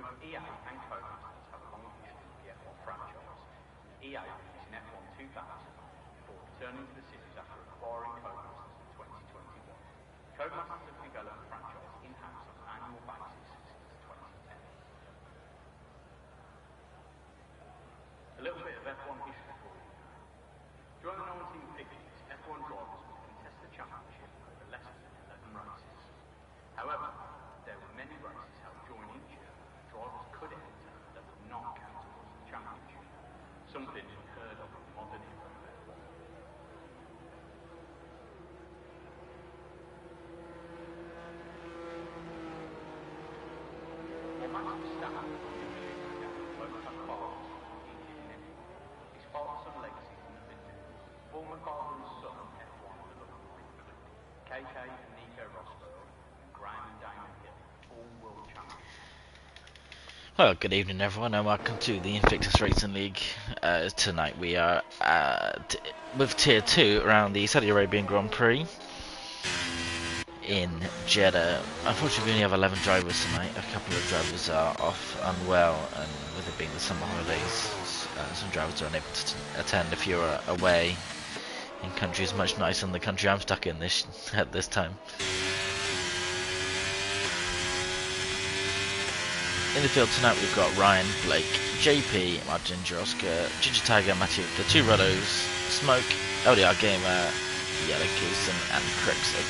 Both EA and Codemasters have a long history with the F1 franchise. EA released F1 2000 before returning to the series after acquiring Codemasters in 2021. Codemasters have developed the franchise in-house on an annual basis since 2010. A little bit of F1 history for you. During the 1950s, F1 drivers would contest the championship over less than 11 races. However, there were many races held during each year that drivers could enter that would not count towards the championship, something unheard of in modern era of F1. What makes the standard of the machine that both have fathers in it is far some legacy from the vintage. Former father and son F1 alumni, KK and Nico Rosberg, and Graham and Damon Hill, all world champions. Well, good evening everyone and welcome to the Invictus Racing League. Tonight we are with Tier 2 around the Saudi Arabian Grand Prix in Jeddah. Unfortunately we only have 11 drivers tonight. A couple of drivers are off unwell, and with it being the summer holidays, some drivers are unable to attend if you're away in countries much nicer than the country I'm stuck in at this time. In the field tonight we've got Ryan, Blake, JP, Martin Jaroska, Ginger Tiger, Matthew, the two Ruddos, Smoke, LDR Gamer, Yellow Goose and Crixik.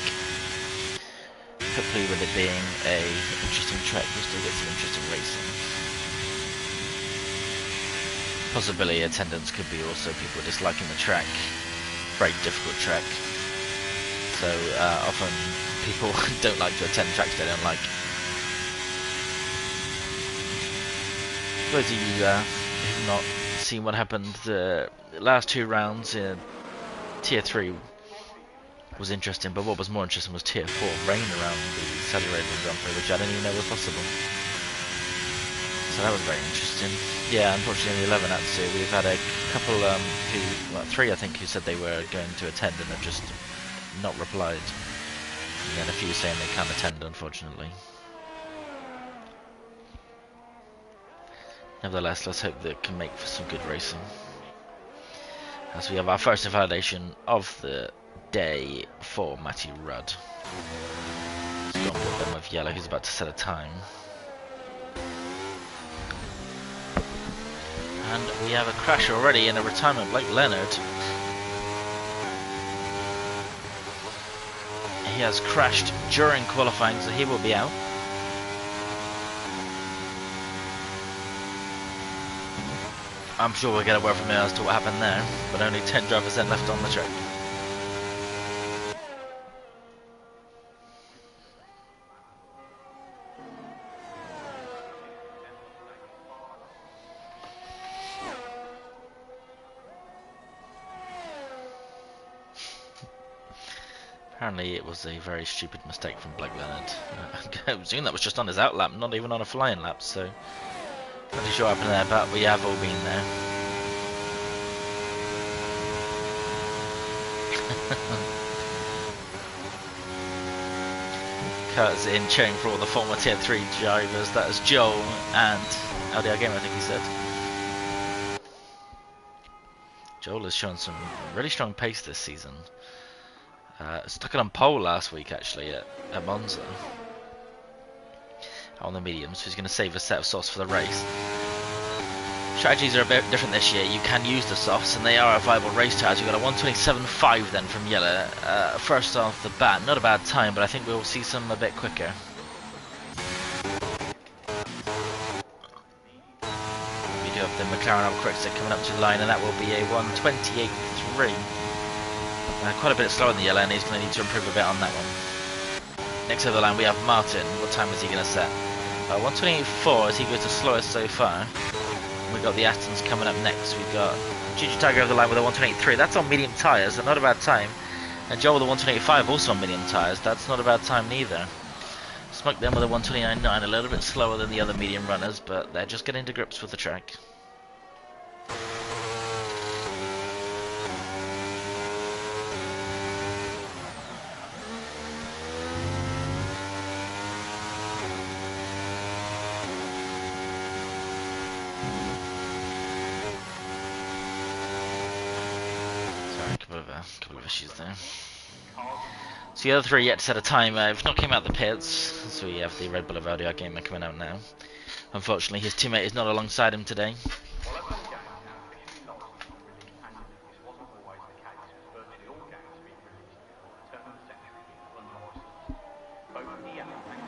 Hopefully with it being a interesting track we'll still get some interesting racing. Possibly attendance could be also people disliking the track. Very difficult track. So often people don't like to attend tracks they don't like. For those of you who have not seen what happened the last two rounds in Tier 3 was interesting, but what was more interesting was Tier 4, rain around the Saudi Arabian Grand Prix, which I didn't even know was possible. So that was very interesting. Yeah, unfortunately only 11 out to. We've had a couple three I think, who said they were going to attend and have just not replied. And then a few saying they can't attend, unfortunately. Nevertheless, let's hope that it can make for some good racing. As we have our first invalidation of the day for Matty Rudd. He's gone with them with Yellow, who's about to set a time. And we have a crash already in a retirement, Blake Leonard. He has crashed during qualifying, so he will be out. I'm sure we'll get a word from him as to what happened there, but only 10 drivers then left on the track. Apparently it was a very stupid mistake from Blake Leonard. I presume that was just on his out lap, not even on a flying lap, so not too sure what happened there, but we have all been there. Kurt's in cheering for all the former Tier 3 drivers. That is Joel and LDR Gamer, I think he said. Joel has shown some really strong pace this season. Stuck it on pole last week actually at Monza on the mediums, so he's going to save a set of softs for the race. Strategies are a bit different this year. You can use the softs and they are a viable race tires. We've got a 127.5 then from Yellow. First off the bat, not a bad time, but I think we'll see some a bit quicker. We do have the McLaren Crixik coming up to the line, and that will be a 128.3. Quite a bit slower than the Yellow, and he's going to need to improve a bit on that one. Next over the line we have Martin. What time is he going to set? 128.4 as he goes the slowest so far. We've got the Astons coming up next. We've got Gigi Tiger over the line with a 128.3. That's on medium tyres, so not a bad time. And Joel with a 128.5 also on medium tyres. That's not a bad time neither. Smoke them with a 129.9, a little bit slower than the other medium runners, but they're just getting to grips with the track. a couple of issues there. So the other three yet to set a time. We've not came out the pits, so we have the Red Bull of LDR gamer coming out now. Unfortunately, his teammate is not alongside him today.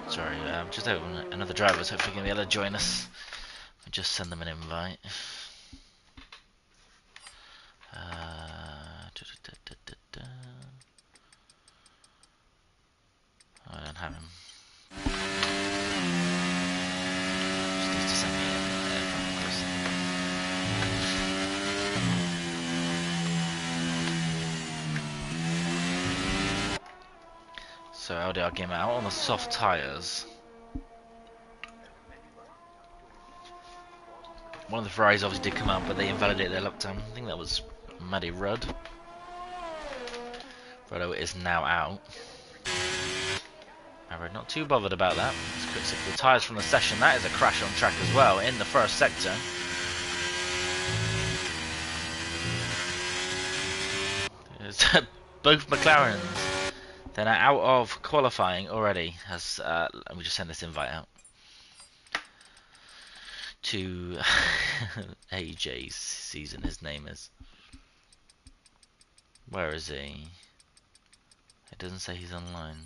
Sorry, just having another driver, so hopefully going to be able to join us. I'll just send them an invite. I don't have him. Just needs to send me a person. So LDR game out on the soft tyres. One of the Ferraris obviously did come out, but they invalidated their lap time. I think that was Maddie Rudd. Ruddo is now out. However, not too bothered about that. Let's quick see the tyres from the session. That is a crash on track as well in the first sector. Both McLarens. They're now out of qualifying already. As let me just send this invite out to AJ's season. His name is. Where is he? It doesn't say he's online.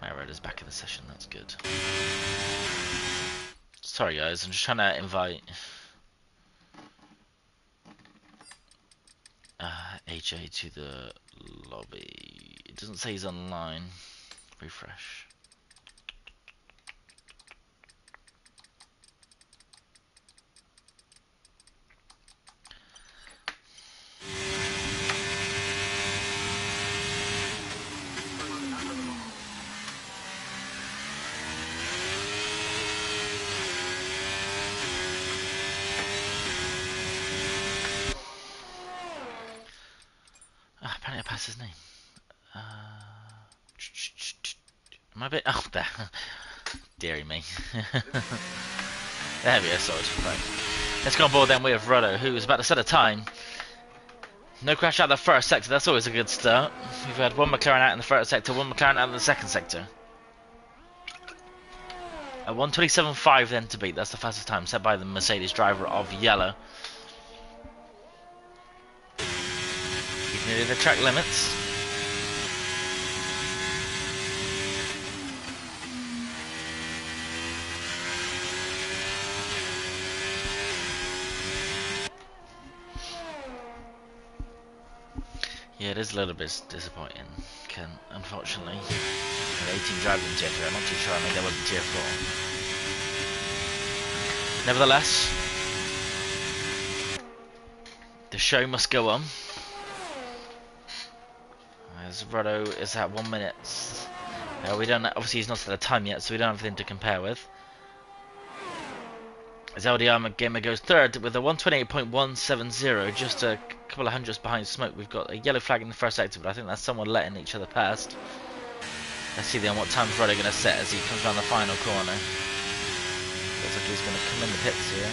Alright, is back in the session. That's good. Sorry guys, I'm just trying to invite AJ to the lobby. It doesn't say he's online. Refresh. Apparently I passed his name. Am I a bit... Oh, there. Deary me. There we go, sorted. Right. Let's go on board then with Ruddo, who is about to set a time. No crash out of the first sector, that's always a good start. We've had one McLaren out in the first sector, one McLaren out in the second sector. A 1:27.5 then to beat, that's the fastest time set by the Mercedes driver of yellow. He's nearly the track limits. Yeah, it is a little bit disappointing, Ken, unfortunately. With 18 drivers in Tier 3, I'm not too sure I made that was in Tier 4. Nevertheless, the show must go on. As Ruddo is at 1 minute. We don't, obviously he's not set a time yet, so we don't have anything to compare with. As LDR Gamer goes third with a 1:28.170, just a couple of hundredths behind Smoke. We've got a yellow flag in the first sector, but I think that's someone letting each other past. Let's see then what time's Ruddo going to set as he comes around the final corner. Looks like he's going to come in the pits here.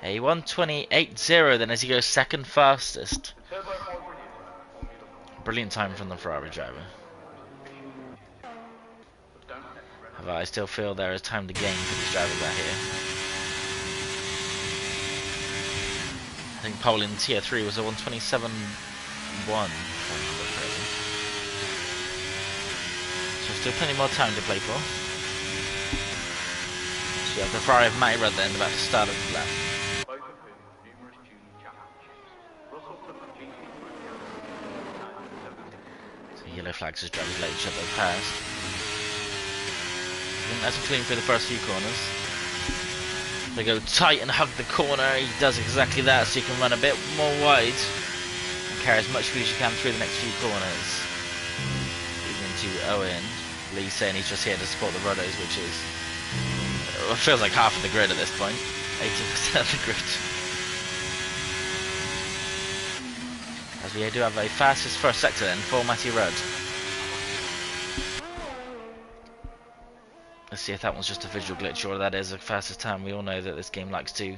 A 1:28.0 then as he goes second fastest. Brilliant time from the Ferrari driver. However, I still feel there is time to gain for these drivers out here. I think pole in Tier 3 was a 1:27.1. So still plenty more time to play for. So you have the Ferrari of Matty Rudd then about to start at the lap. So yellow flags as drivers let each other past. Nice and clean through the first few corners. They go tight and hug the corner. He does exactly that, so you can run a bit more wide and carry as much speed as you can through the next few corners. Even to Owen. Lee saying he's just here to support the Ruddos, which is it feels like half of the grid at this point. 80% of the grid. As we do have a fastest first sector then for Matty Rudd. Let's see if that one's just a visual glitch or that is a fastest time. We all know that this game likes to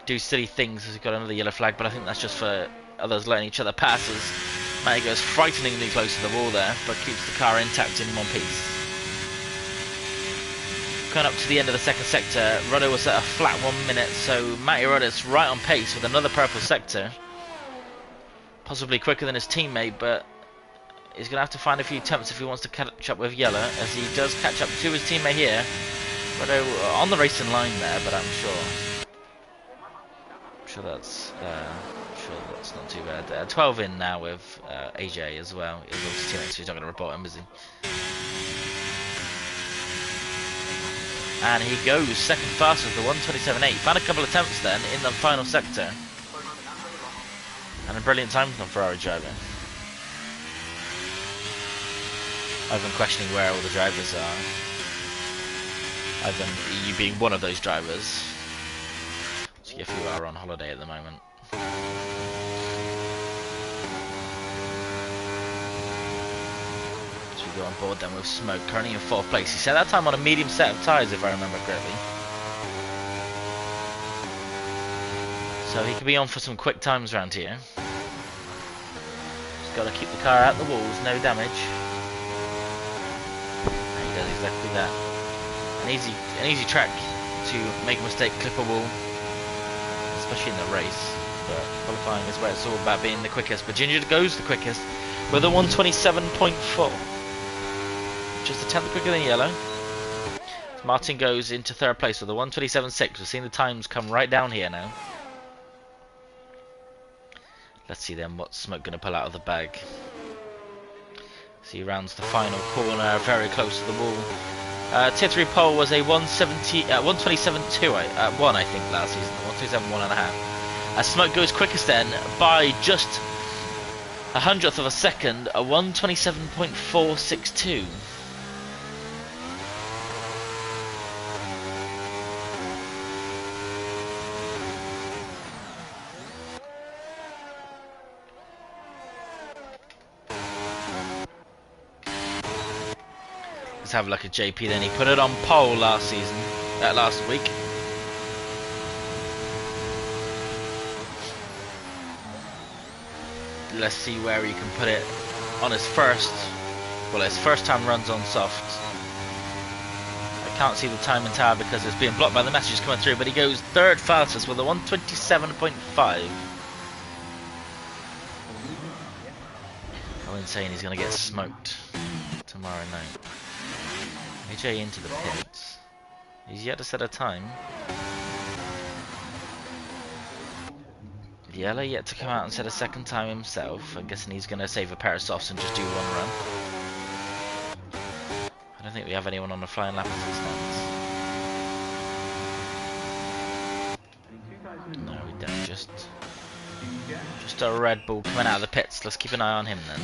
do silly things. We've got another yellow flag, but I think that's just for others letting each other pass as Matty goes frighteningly close to the wall there, but keeps the car intact in one piece. Coming up to the end of the second sector, Rudder was at a flat 1 minute, so Matty Rudder's right on pace with another purple sector. Possibly quicker than his teammate, but he's going to have to find a few attempts if he wants to catch up with Yellow, as he does catch up to his teammate here. Rudder on the racing line there, but I'm sure that's not too bad. 12 in now with AJ as well. His teammate, so he's not going to report him, is he? And he goes second fastest with the 1:27.8. Found a couple of attempts then in the final sector. And a brilliant time from the Ferrari driver. I've been questioning where all the drivers are. Ivan, you being one of those drivers. See if you are on holiday at the moment. So we go on board then with Smoke, currently in 4th place. He set that time on a medium set of tyres, if I remember correctly. So he could be on for some quick times around here. Just got to keep the car out the walls, no damage. And he does exactly that. An easy track to make a mistake, clip a wall, especially in the race. But qualifying is where it's all about being the quickest. But Ginger goes the quickest with a 1:27.4, just a tenth quicker than Yellow. Martin goes into 3rd place with a 1:27.6. We're seeing the times come right down here now. Let's see then what Smoke going to pull out of the bag. So he rounds the final corner, very close to the wall. Tier 3 pole was a 1:27.2 1, I think, last season. 1:27.1.5. Smoke goes quickest then by just a 100th of a second, a 1:27.462. Have a look at JP then. He put it on pole last week. Let's see where he can put it on his first time runs on soft. I can't see the time and tower because it's being blocked by the messages coming through, but he goes 3rd fastest with a 1:27.5. I'm insane, he's going to get smoked tomorrow night. AJ into the pits. He's yet to set a time. Yellow yet to come out and set a second time himself. I'm guessing he's going to save a pair of softs and just do one run. I don't think we have anyone on the flying lap as it stands. No, we don't. Just a Red Bull coming out of the pits. Let's keep an eye on him then.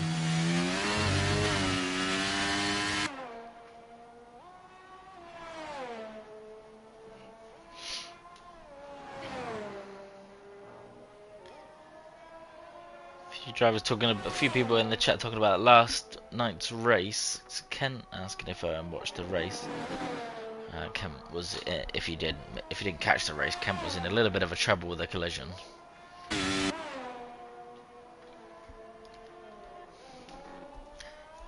Drivers talking, a few people in the chat talking about last night's race. It's Kent asking if I watched the race. Kent was, if he didn't catch the race, Kent was in a little bit of a trouble with a collision.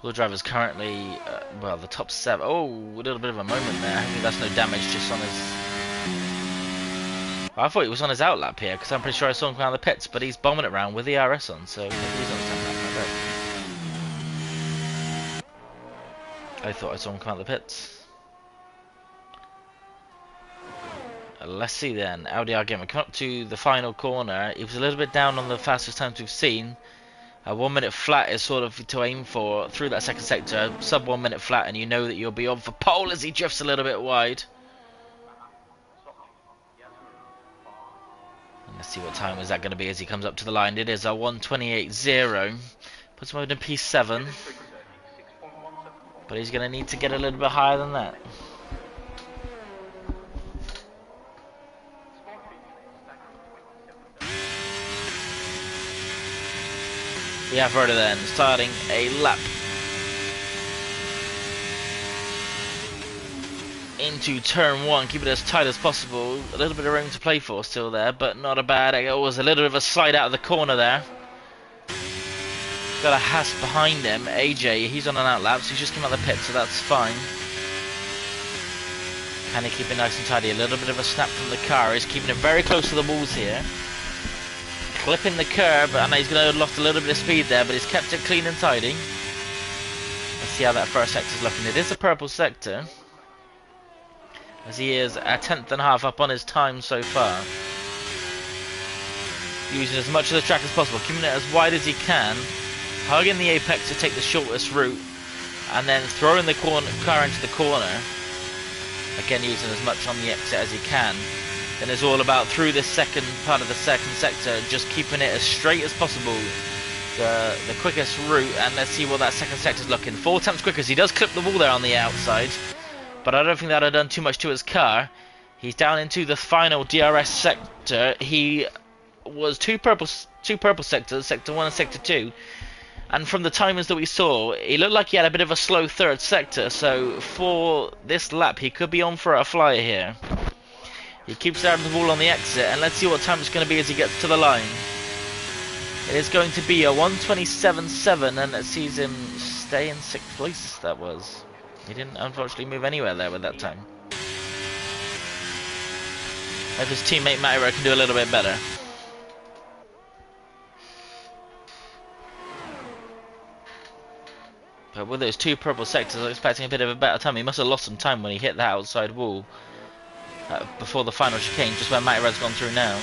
All the drivers currently, well, the top 7. Oh, a little bit of a moment there. I think that's no damage, just on his. I thought he was on his outlap here because I'm pretty sure I saw him come out of the pits, but he's bombing it around with the RS on, so he's on his outlap. I thought I saw him come out of the pits. Let's see then. Audi R Gamer come up to the final corner. He was a little bit down on the fastest times we've seen. A 1 minute flat is sort of to aim for through that second sector. Sub 1 minute flat, and you know that you'll be on for pole as he drifts a little bit wide. Let's see what time is that going to be as he comes up to the line. It is a 1:28.0. Puts him over in P7. But he's going to need to get a little bit higher than that. We have Verda then starting a lap into turn 1, keep it as tight as possible. A little bit of room to play for still there, but not a bad. It was a little bit of a slide out of the corner there. Got a Haas behind him. AJ, he's on an outlap, so he's just come out of the pit, so that's fine. Can he keep it nice and tidy? A little bit of a snap from the car. He's keeping it very close to the walls here. Clipping the curb, and he's going to have lost a little bit of speed there, but he's kept it clean and tidy. Let's see how that first sector's looking. It is a purple sector, as he is a 10th and a half up on his time so far. Using as much of the track as possible, keeping it as wide as he can, hugging the apex to take the shortest route, and then throwing the car into the corner. Again, using as much on the exit as he can. Then it's all about through this second part of the second sector, just keeping it as straight as possible, the quickest route. And let's see what that second sector's looking. 4 times quicker. He does clip the wall there on the outside, but I don't think that had done too much to his car. He's down into the final DRS sector. He was two purple sectors, sector 1 and sector 2. And from the timings that we saw, he looked like he had a bit of a slow third sector. So for this lap, he could be on for a flyer here. He keeps down the wall on the exit, and let's see what time it's going to be as he gets to the line. It is going to be a 1:27.7, and it sees him stay in 6th place. That was. He didn't unfortunately move anywhere there with that time. If his teammate Matiro can do a little bit better. But with those 2 purple sectors, I was expecting a bit of a better time. He must have lost some time when he hit that outside wall before the final chicane, just where Matty Red's gone through now.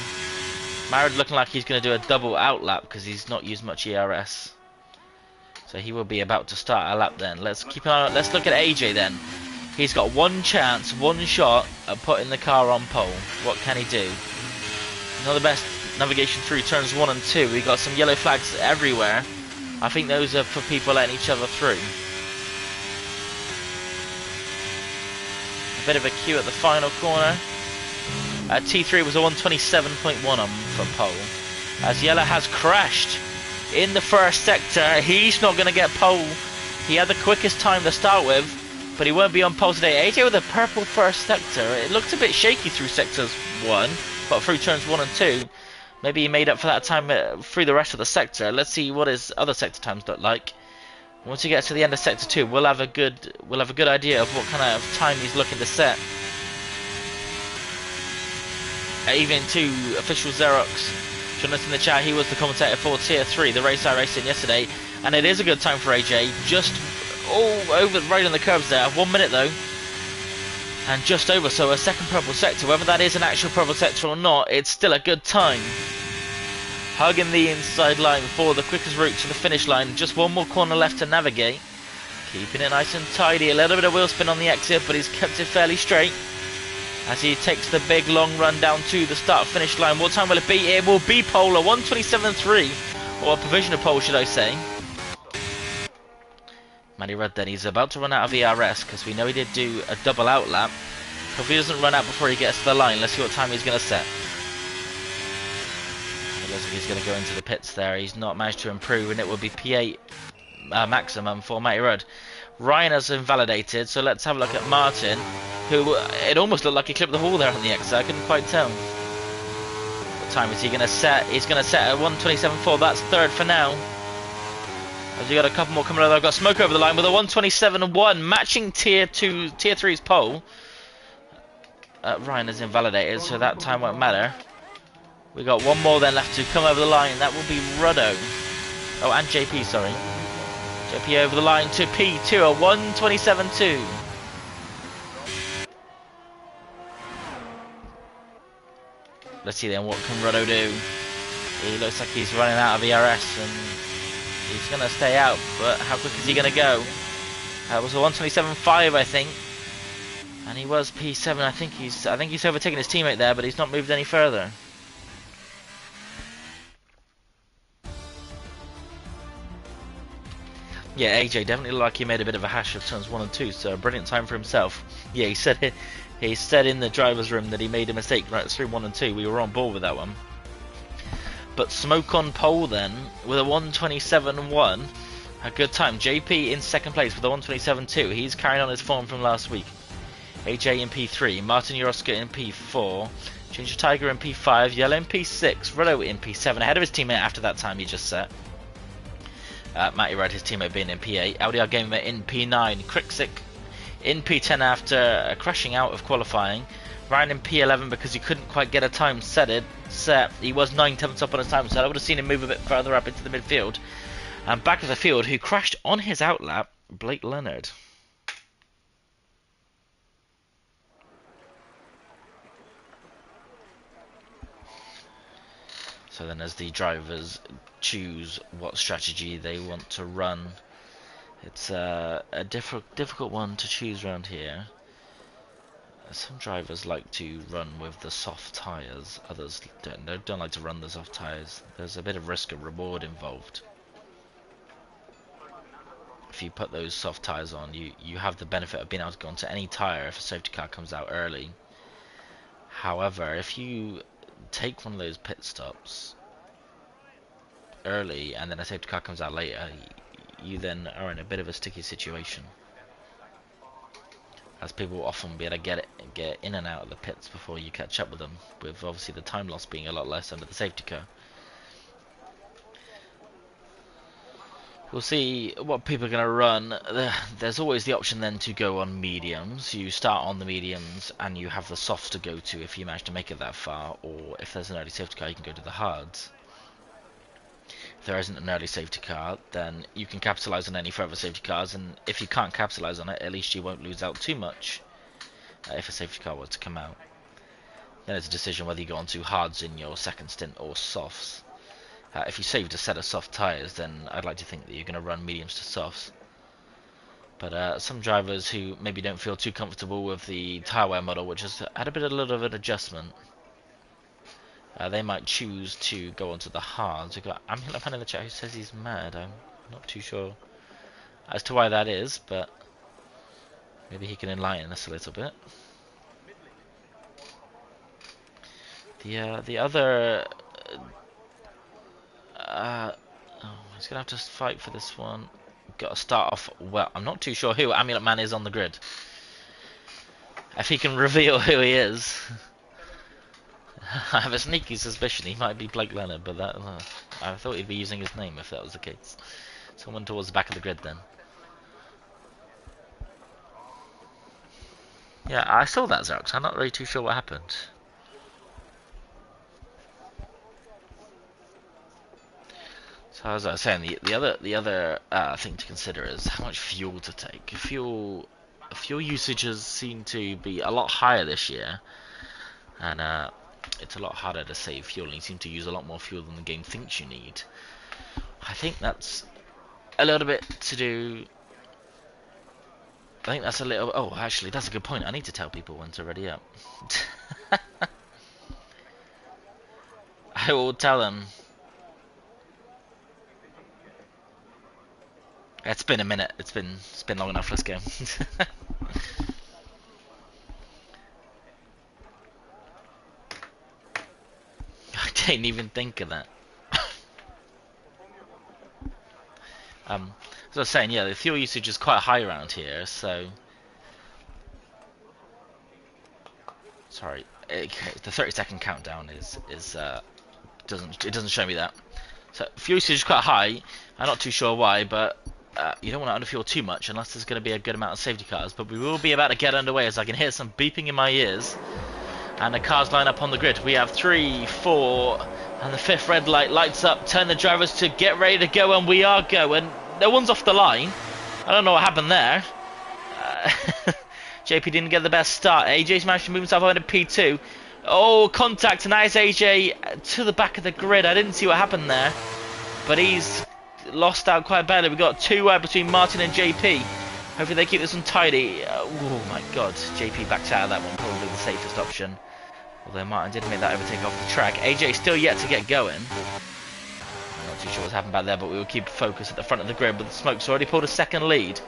Matty looking like he's going to do a double out lap because he's not used much ERS. So he will be about to start a lap then. Let's keep an eye on. Let's look at AJ then. He's got 1 chance, 1 shot at putting the car on pole. What can he do? Not the best navigation through turns 1 and 2. We got some yellow flags everywhere. I think those are for people letting each other through. A bit of a queue at the final corner. T3 was a 1:27.1 on from pole. As Yellow has crashed in the first sector. He's not going to get pole. He had the quickest time to start with, but he won't be on pole today. AJ with a purple first sector. It looked a bit shaky through sectors 1, but through turns 1 and 2. Maybe he made up for that time through the rest of the sector. Let's see what his other sector times look like. Once he gets to the end of sector 2, we'll have a good idea of what kind of time he's looking to set. Even to official Xerox, joining us in the chat, he was the commentator for Tier 3, the race I raced in yesterday, and it is a good time for AJ. Just over right on the curbs there. 1 minute though. And just over, so a second purple sector. Whether that is an actual purple sector or not, it's still a good time. Hugging the inside line for the quickest route to the finish line. Just 1 more corner left to navigate. Keeping it nice and tidy. A little bit of wheel spin on the exit, but he's kept it fairly straight as he takes the big long run down to the start finish line. What time will it be? It will be pole, a 1:27.3, or a provisional pole, should I say. Matty Rudd then, he's about to run out of ERS because we know he did do a double out lap. Hope he doesn't run out before he gets to the line. Let's see what time he's going to set. It looks like he's going to go into the pits there. He's not managed to improve, and it will be P8 maximum for Matty Rudd. Ryan has invalidated, so let's have a look at Martin, who it almost looked like he clipped the wall there on the exit. I couldn't quite tell. What time is he going to set? He's going to set at 1:27.4. That's third for now. As we got a couple more coming over, I've got Smoke over the line with a 1:27.1, matching Tier 3's pole. Ryan is invalidated, so that time won't matter. We got 1 more then left to come over the line. That will be Ruddo. Oh, and JP, sorry. JP over the line to P2, a 1:27.2. Let's see then, what can Ruddo do? He looks like he's running out of ERS, and he's going to stay out, but how quick is he going to go? That was a 1:27.5, I think. And he was P7. I think he's overtaken his teammate there, but he's not moved any further. Yeah, AJ definitely looked like he made a bit of a hash of turns 1 and 2, so a brilliant time for himself. Yeah, he said in the driver's room that he made a mistake right through 1 and 2. We were on board with that one. But Smoke on pole then with a 1:27.1, a good time. JP in second place with a 1:27.2. He's carrying on his form from last week. AJ in P3, Martin Yoroska in P4, Ginger Tiger in P5, Yellow in P6, Rollo in P7, ahead of his teammate after that time he just set. Matty Rudd, his teammate, being in P8, LDR Gamer in P9, Krixic in P10 after crashing out of qualifying, Ryan in P11 because he couldn't quite get a time set. He was 9/10 up on his time set. I would have seen him move a bit further up into the midfield. And back of the field, who crashed on his outlap, Blake Leonard. So then as the drivers choose what strategy they want to run, it's a difficult one to choose around here. Some drivers like to run with the soft tyres, others don't like to run the soft tyres. There's a bit of risk and reward involved. If you put those soft tyres on, you have the benefit of being able to go onto any tyre if a safety car comes out early. However, if you take one of those pit stops early and then a safety car comes out later, you then are in a bit of a sticky situation, as people will often be able to get in and out of the pits before you catch up with them, with obviously the time loss being a lot less under the safety car. We'll see what people are going to run. There's always the option then to go on mediums. You start on the mediums and you have the softs to go to if you manage to make it that far, or if there's an early safety car you can go to the hards. If there isn't an early safety car, then you can capitalise on any further safety cars, and if you can't capitalise on it, at least you won't lose out too much if a safety car was to come out. Then it's a decision whether you go on to hards in your second stint or softs. If you saved a set of soft tyres, then I'd like to think that you're going to run mediums to softs. But some drivers who maybe don't feel too comfortable with the tyre wear model, which has had a little of an adjustment, they might choose to go onto the hards. We've got Amhulapan in the chat who says he's mad. I'm not too sure as to why that is, but maybe he can enlighten us a little bit. The other... he's going to have to fight for this one. Got to start off well. I'm not too sure who Amulet Man is on the grid. If he can reveal who he is. I have a sneaky suspicion he might be Blake Leonard, but that I thought he'd be using his name if that was the case. Someone towards the back of the grid then. Yeah, I saw that, Xerox. I'm not really too sure what happened. So as I was saying, the other thing to consider is how much fuel to take. Fuel usages seem to be a lot higher this year, and it's a lot harder to save fuel, and you seem to use a lot more fuel than the game thinks you need. I think that's a little bit to do... I think that's a little... Oh, actually, that's a good point. I need to tell people when to ready up. I will tell them. It's been a minute. It's been long enough. Let's go. I didn't even think of that. As I was saying, yeah, the fuel usage is quite high around here, so... Sorry, the 30-second countdown doesn't show me that. So fuel usage is quite high. I'm not too sure why, but you don't want to underfuel too much unless there's going to be a good amount of safety cars. But we will be about to get underway as I can hear some beeping in my ears, and the cars line up on the grid. We have 3, 4, and the 5th red light lights up. Turn the drivers to get ready to go, and we are going. No one's off the line. I don't know what happened there. JP didn't get the best start. AJ's managed to move himself over to P2. Oh, contact, and now it's AJ to the back of the grid. I didn't see what happened there, but he's lost out quite badly. We've got 2 between Martin and JP. Hopefully they keep this one tidy. Oh my god, JP backs out of that one, probably the safest option. Although Martin did make that overtake off the track. AJ still yet to get going. I'm not too sure what's happened back there, but we will keep focus at the front of the grid. But the Smoke's already pulled a second lead.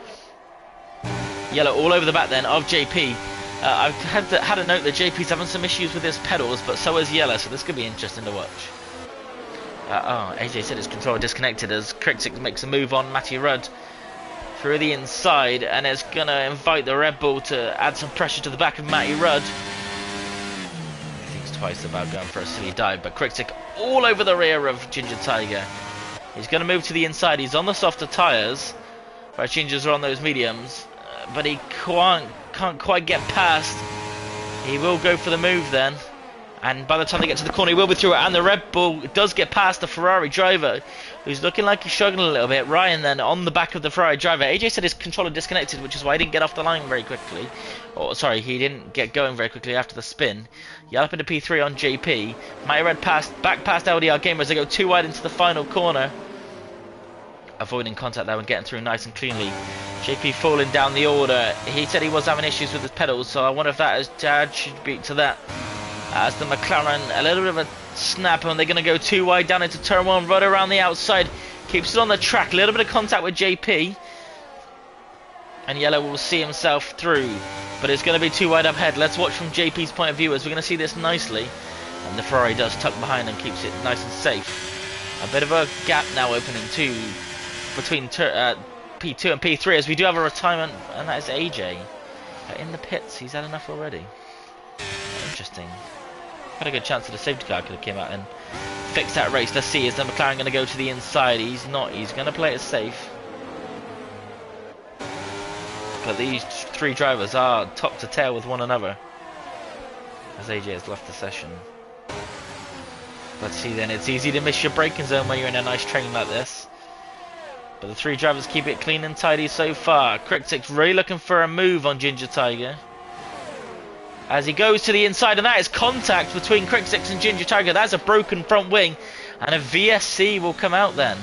Yellow all over the back then of JP. I've had a note that JP's having some issues with his pedals, but so is Yellow, so this could be interesting to watch. AJ said his controller disconnected as Krixic makes a move on Matty Rudd. through the inside, and it's going to invite the Red Bull to add some pressure to the back of Matty Rudd. He thinks twice about going for a silly dive, but Crickstick all over the rear of Ginger Tiger. He's going to move to the inside. He's on the softer tyres, whereas Gingers are on those mediums, but he can't quite get past. He will go for the move then, and by the time they get to the corner he will be through it, and the Red Bull does get past the Ferrari driver, who's looking like he's struggling a little bit. Ryan then on the back of the Ferrari driver. AJ said his controller disconnected, which is why he didn't get off the line very quickly. Or sorry, he didn't get going very quickly after the spin. Yell up into P3 on JP. Matty Red back past LDR Gamer as they go too wide into the final corner. Avoiding contact there and getting through nice and cleanly. JP falling down the order. He said he was having issues with his pedals, so I wonder if that is attribute to that. As the McLaren, a little bit of a snap, and they're going to go too wide down into turn 1. Rudder around the outside, keeps it on the track. A little bit of contact with JP, and Yellow will see himself through, but it's going to be too wide up ahead. Let's watch from JP's point of view as we're going to see this nicely, and the Ferrari does tuck behind and keeps it nice and safe. A bit of a gap now opening too between P2 and P3, as we do have a retirement, and that is AJ in the pits. He's had enough already. Interesting. Had a good chance that the safety car could have came out and fixed that race. Let's see, is the McLaren going to go to the inside? He's not. He's going to play it safe. But these three drivers are top to tail with one another, as AJ has left the session. Let's see then, it's easy to miss your braking zone when you're in a nice train like this. But the three drivers keep it clean and tidy so far. Crickstick's really looking for a move on Ginger Tiger, as he goes to the inside, and that is contact between Crickstick and Ginger Tiger. That's a broken front wing, and a VSC will come out then.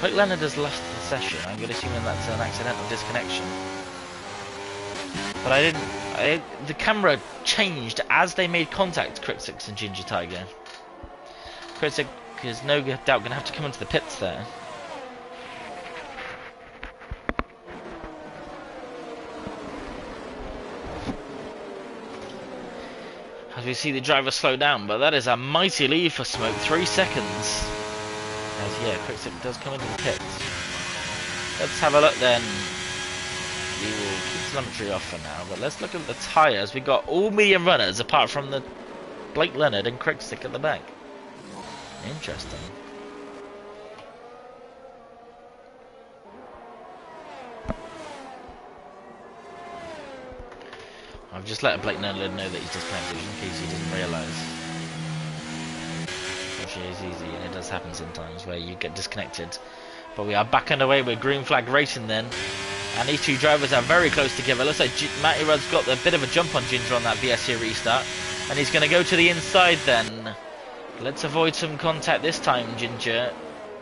Blake Leonard has left the session. I'm going to assume that's an accidental disconnection. But the camera changed as they made contact, Crickstick and Ginger Tiger. Crickstick is no doubt going to have to come into the pits there. As we see the driver slow down, but that is a mighty lead for Smoke, 3 seconds. As yeah, Crickstick does come into the pits. Let's have a look then. We will keep telemetry off for now, but let's look at the tyres. We got all medium runners apart from the Blake Leonard and Crickstick at the back. Interesting. I've just let Blake Leonard know that he's disconnected in case he doesn't realise. Which is easy, and it does happen sometimes where you get disconnected. But we are back underway with green flag racing then. And these two drivers are very close together. Looks like Matty Rudd's got a bit of a jump on Ginger on that VSC restart. And he's going to go to the inside then. Let's avoid some contact this time, Ginger,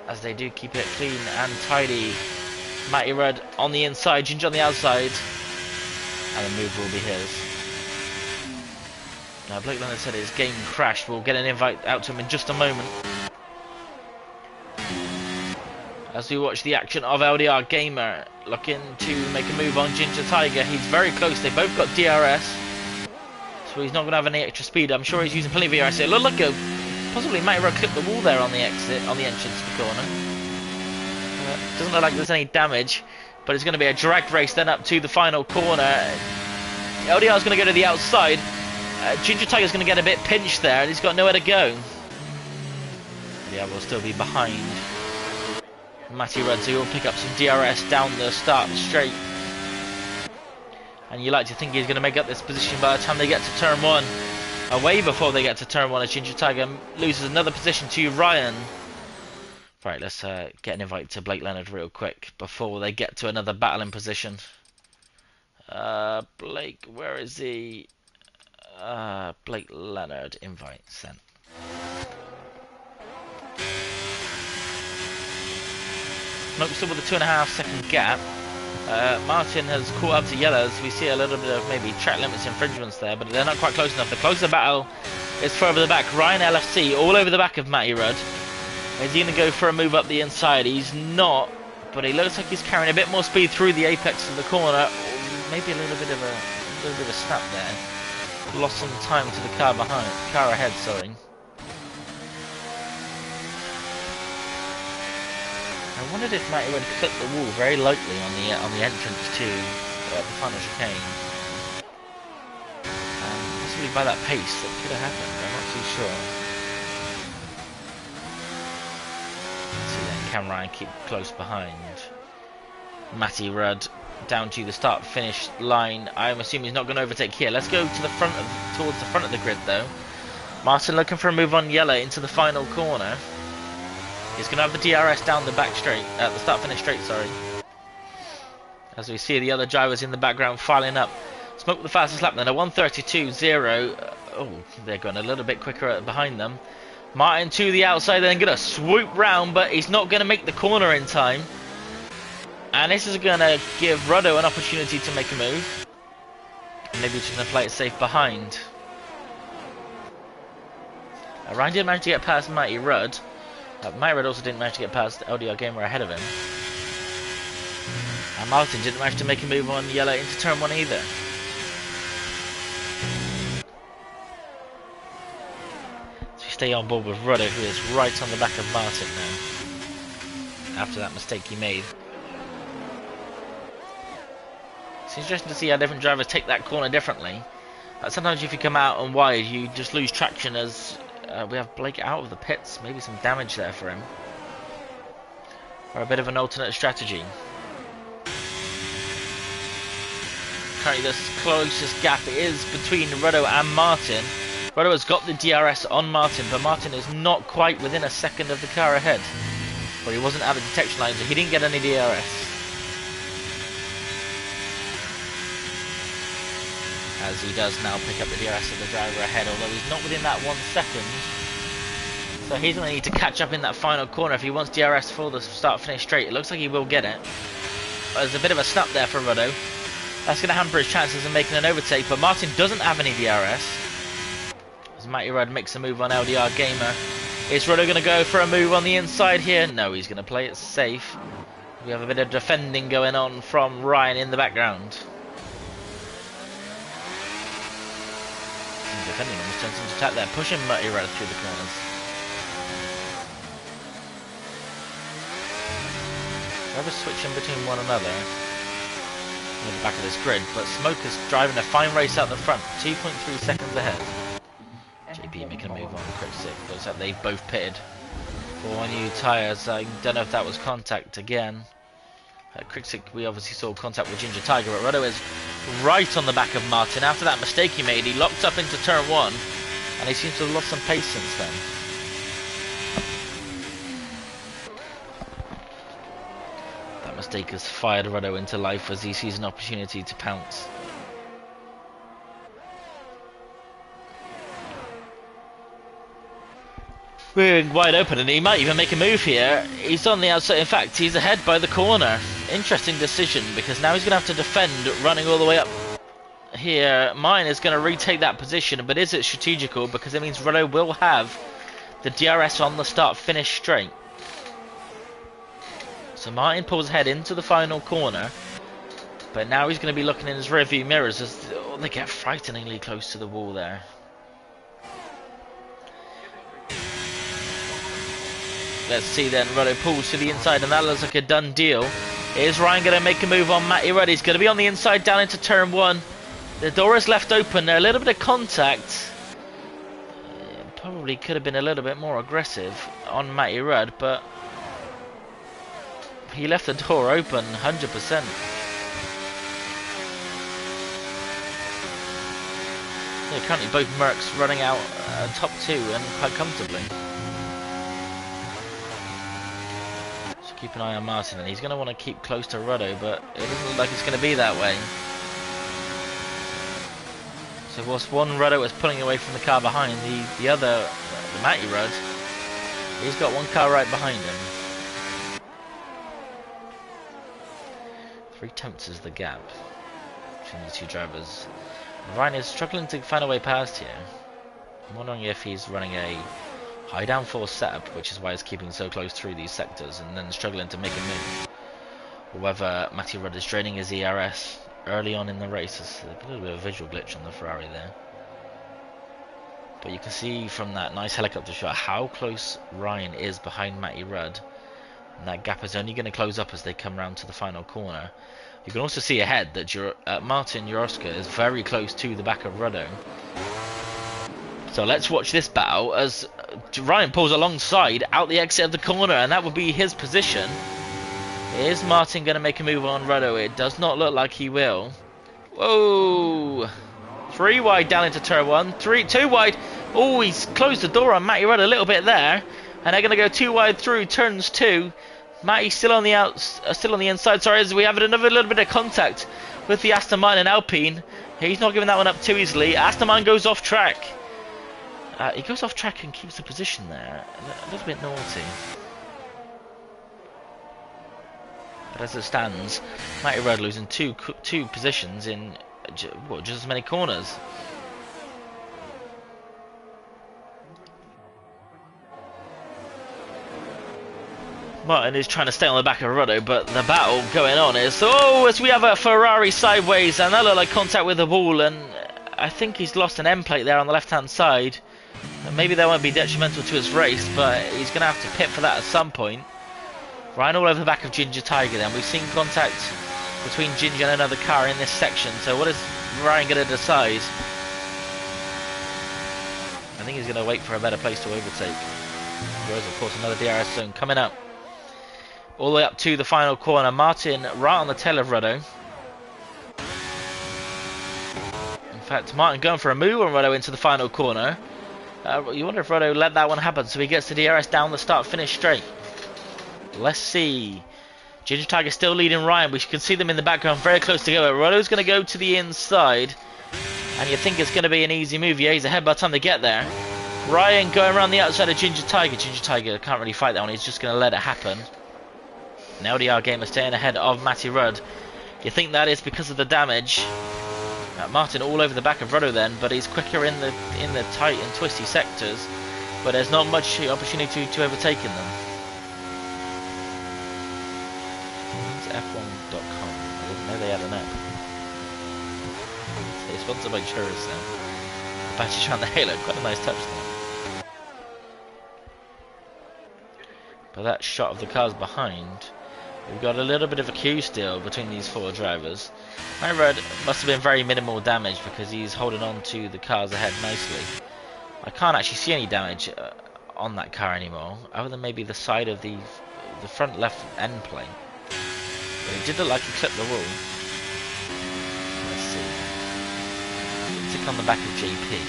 as they do keep it clean and tidy. Matty Rudd on the inside, Ginger on the outside, and the move will be his. Now Blake Leonard said his game crashed. We'll get an invite out to him in just a moment. As we watch the action of LDR Gamer looking to make a move on Ginger Tiger. He's very close. They both got DRS, so he's not going to have any extra speed. I'm sure he's using plenty of VRS. It looked like possibly Matty Rudd clipped the wall there on the exit, on the entrance to the corner. Doesn't look like there's any damage, but it's going to be a drag race then up to the final corner. LDR is going to go to the outside. Ginger Tiger's going to get a bit pinched there, and he's got nowhere to go. Yeah, we'll still be behind Matty Rudd, so he'll pick up some DRS down the start straight. And you like to think he's going to make up this position by the time they get to turn 1. Away before they get to turn 1, as Ginger Tiger loses another position to Ryan. Right, let's get an invite to Blake Leonard real quick before they get to another battling position. Blake, where is he? Blake Leonard, invite sent. Nope, still with a 2.5 second gap. Martin has caught up to Yellow, so we see a little bit of maybe track limits infringements there, but they're not quite close enough. The closer battle is further the back. Ryan LFC all over the back of Matty Rudd. Is he going to go for a move up the inside? He's not, but he looks like he's carrying a bit more speed through the apex of the corner. Maybe a little bit of a snap there. Lost some time to the car ahead, sorry. I wondered if Matty would clip the wall very lightly on the entrance to the final chicane. Possibly by that pace, that could have happened. I'm not too sure. Let's see then, can Ryan keep close behind Matty Rudd down to the start-finish line? I'm assuming he's not going to overtake here. Let's go to the front towards the front of the grid though. Martin looking for a move on yellow into the final corner. He's going to have the DRS down the back straight, the start-finish straight, sorry. As we see the other drivers in the background filing up. Smoke the fastest lap then, a 1:32.0. Oh, they're going a little bit quicker behind them. Martin to the outside, then going to swoop round, but he's not going to make the corner in time. And this is going to give Ruddo an opportunity to make a move. Maybe he's going to play it safe behind. Ryan didn't manage to get past Mighty Rudd. Mighty Rudd also didn't manage to get past LDR Gamer ahead of him. And Martin didn't manage to make a move on yellow into turn 1 either. So we stay on board with Ruddo, who is right on the back of Martin now, after that mistake he made. It's interesting to see how different drivers take that corner differently. Sometimes if you come out on wide, you just lose traction as we have Blake out of the pits. Maybe some damage there for him. Or a bit of an alternate strategy. Currently the closest gap is between Ruddo and Martin. Ruddo has got the DRS on Martin, but Martin is not quite within a second of the car ahead. Or he wasn't at the detection line, so he didn't get any DRS. As he does now pick up the DRS of the driver ahead, although he's not within that 1 second. So he's going to need to catch up in that final corner if he wants DRS for the start-finish straight. It looks like he will get it. There's a bit of a snap there for Ruddo. That's going to hamper his chances of making an overtake, but Martin doesn't have any DRS. As Matty Rudd makes a move on LDR Gamer. Is Ruddo going to go for a move on the inside here? No, he's going to play it safe. We have a bit of defending going on from Ryan in the background. Defending almost turns into attack there, pushing Matty Rudd through the corners. Drivers switching between one another in the back of this grid, but Smoker's driving a fine race out the front, 2.3 seconds ahead. JP making a move on quick six. Looks like they've both pitted for new tyres. I don't know if that was contact again. Crixic, we obviously saw contact with Ginger Tiger, but Ruddo is right on the back of Martin. After that mistake he made, he locked up into turn 1, and he seems to have lost some pace since then. That mistake has fired Ruddo into life as he sees an opportunity to pounce. We're wide open, and he might even make a move here. He's on the outside. In fact, he's ahead by the corner. Interesting decision, because now he's going to have to defend running all the way up here. Mine is going to retake that position, but is it strategical? Because it means Ruddo will have the DRS on the start-finish straight. So Martin pulls ahead into the final corner, but now he's going to be looking in his rearview mirrors as they get frighteningly close to the wall there. Let's see then, Ruddo pulls to the inside, and that looks like a done deal. Is Ryan going to make a move on Matty Rudd? He's going to be on the inside down into turn 1. The door is left open there, a little bit of contact. Probably could have been a little bit more aggressive on Matty Rudd, but he left the door open 100%. Yeah, currently both Mercs running out top 2 and quite comfortably. Keep an eye on Martin, and he's going to want to keep close to Ruddo, but it doesn't look like it's going to be that way. So whilst one Ruddo is pulling away from the car behind, the other, the Matty Rudd, he's got one car right behind him. 3/10 is the gap between the two drivers. Ryan is struggling to find a way past here. I'm wondering if he's running a high downforce setup, which is why he's keeping so close through these sectors and then struggling to make a move. Or whether Matty Rudd is draining his ERS early on in the race. There's a little bit of a visual glitch on the Ferrari there. But you can see from that nice helicopter shot how close Ryan is behind Matty Rudd. And that gap is only going to close up as they come round to the final corner. You can also see ahead that Martin Juroska is very close to the back of Ruddo. So let's watch this battle as Ryan pulls alongside out the exit of the corner, and that would be his position. Is Martin going to make a move on Ruddo? It does not look like he will. Whoa! 3 wide down into turn 1. 2 wide. Oh, he's closed the door on Matty Ruddo a little bit there. And they're going to go 2 wide through turns 2. Matty's still on the inside. Sorry, as we have another little bit of contact with the Aston Martin and Alpine. He's not giving that one up too easily. Aston Martin goes off track. He goes off track and keeps the position there. A little bit naughty. But as it stands, Matty Rudd losing two positions in just as many corners. Martin is trying to stay on the back of Ruddo, but the battle going on is... Oh, as we have a Ferrari sideways, and that looked like contact with the wall, and I think he's lost an end plate there on the left-hand side. Maybe that won't be detrimental to his race, but he's going to have to pit for that at some point. Ryan all over the back of Ginger Tiger then. We've seen contact between Ginger and another car in this section, so what is Ryan going to decide? I think he's going to wait for a better place to overtake. There is, of course, another DRS zone coming up. All the way up to the final corner. Martin right on the tail of Ruddo. In fact, Martin going for a move on Ruddo into the final corner. You wonder if Ruddo let that one happen, so he gets the DRS down the start-finish straight. Let's see. Ginger Tiger still leading Ryan. We can see them in the background very close together. Ruddo's going to go to the inside. And you think it's going to be an easy move. Yeah, he's ahead by the time they get there. Ryan going around the outside of Ginger Tiger. Ginger Tiger can't really fight that one. He's just going to let it happen. An LDR gamer staying ahead of Matty Rudd. You think that is because of the damage. Martin all over the back of Ruddo then, but he's quicker in the tight and twisty sectors. But there's not much opportunity to overtake in them. F1.com. I didn't know they had an app. It's sponsored by Churros now. The badges around the halo, quite a nice touch there. But that shot of the cars behind, we've got a little bit of a queue still between these 4 drivers. Matty Rudd must have been very minimal damage because he's holding on to the cars ahead nicely. I can't actually see any damage on that car anymore, other than maybe the side of the front left end plate. But it did look like he clipped the wall. Let's see. Tick on the back of JP.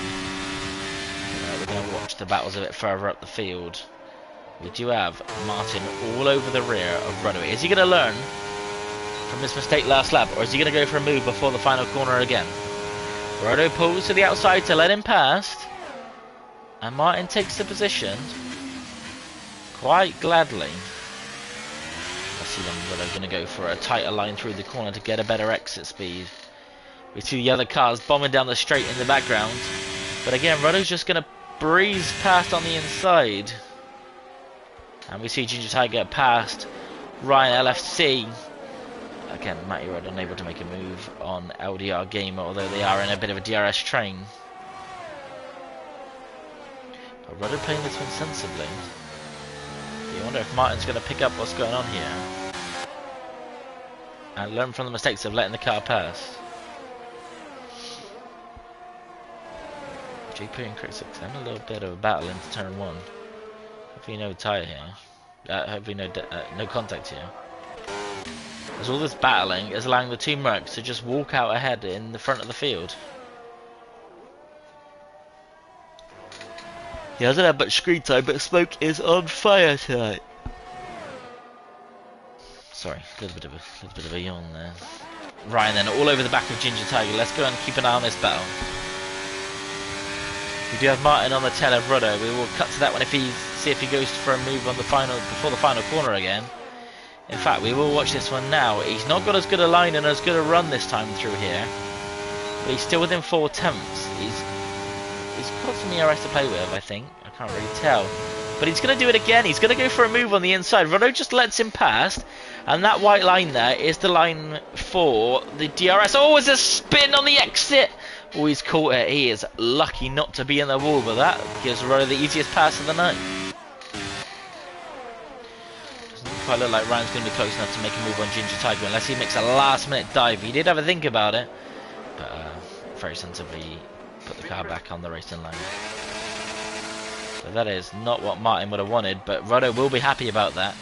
We're going to watch the battles a bit further up the field. We do have Martin all over the rear of Ruddo. Is he going to learn from his mistake last lap, or is he going to go for a move before the final corner again? Ruddo pulls to the outside to let him past, and Martin takes the position quite gladly. I see them Ruddo going to go for a tighter line through the corner to get a better exit speed. We see the other cars bombing down the straight in the background, but again Ruddo's just going to breeze past on the inside. And we see Ginger Tiger get past Ryan LFC. Again, Matty Rudd unable to make a move on LDR Gamer, although they are in a bit of a DRS train. But Rudder playing this one sensibly. You wonder if Martin's going to pick up what's going on here and learn from the mistakes of letting the car pass. JP and Crit 6 having a little bit of a battle into turn 1. Hopefully no tyre here. Hopefully no contact here. As all this battling is allowing the two Mercs to just walk out ahead in the front of the field. Yeah, I don't have much screen time, but Smoke is on fire tonight. Sorry, a little bit of a yawn there. Ryan then all over the back of Ginger Tiger. Let's go and keep an eye on this battle. We do have Martin on the tail of Ruddo. We will cut to that one see if he goes for a move on the before the final corner again. In fact, we will watch this one now. He's not got as good a line and as good a run this time through here, but he's still within 4 tenths. He's got some ERS to play with, I think. I can't really tell. But he's going to do it again. He's going to go for a move on the inside. Ruddo just lets him past. And that white line there is the line for the DRS. Oh, there's a spin on the exit. Oh, he's caught it. He is lucky not to be in the wall, but that gives Ruddo the easiest pass of the night. Doesn't quite look like Ryan's going to be close enough to make a move on Ginger Tiger unless he makes a last minute dive. He did have a think about it, but very sensibly put the car back on the racing line. So that is not what Martin would have wanted, but Ruddo will be happy about that,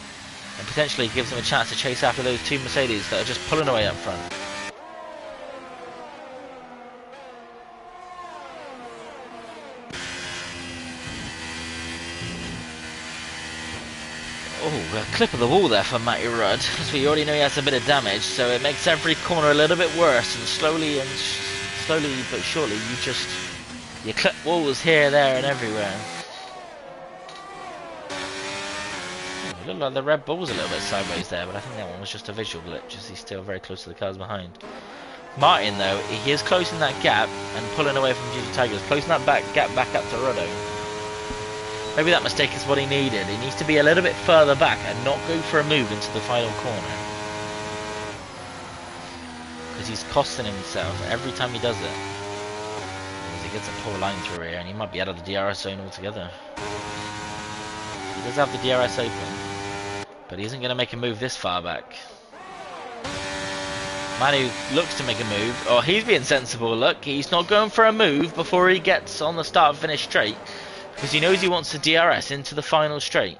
and potentially gives him a chance to chase after those two Mercedes that are just pulling away up front. Oh, a clip of the wall there for Matty Rudd, as we already know he has a bit of damage, so it makes every corner a little bit worse, and slowly but surely you clip walls here, there and everywhere. Oh, it looked like the Red Bull's a little bit sideways there, but I think that one was just a visual glitch, as he's still very close to the cars behind. Martin though, he is closing that gap and pulling away from Ginger Tigers, closing that gap back up to Ruddo. Maybe that mistake is what he needed. He needs to be a little bit further back and not go for a move into the final corner. Because he's costing himself every time he does it. Because he gets a poor line through here and he might be out of the DRS zone altogether. He does have the DRS open, but he isn't going to make a move this far back. Manu looks to make a move. Oh, he's being sensible. Look, he's not going for a move before he gets on the start finish straight. Because he knows he wants to DRS into the final straight.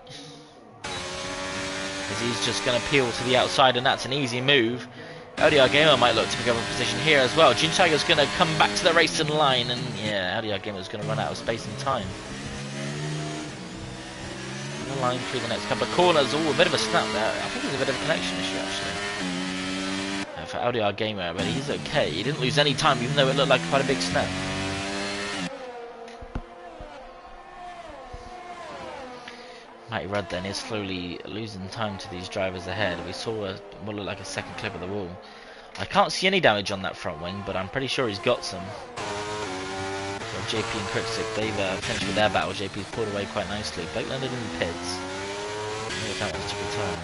Because he's just going to peel to the outside, and that's an easy move. LDR Gamer might look to pick up a position here as well. Ginger Tiger's going to come back to the racing line, and yeah, LDR Gamer's going to run out of space and time. The line through the next couple of corners. Oh, a bit of a snap there. I think there's a bit of a connection issue actually. For LDR Gamer, but he's okay. He didn't lose any time, even though it looked like quite a big snap. Matty Rudd then is slowly losing time to these drivers ahead. We saw what looked like a second clip of the wall. I can't see any damage on that front wing, but I'm pretty sure he's got some. So JP and Krixic, they've finished with their battle. JP's pulled away quite nicely. Blake landed in the pits. Maybe if that was to return.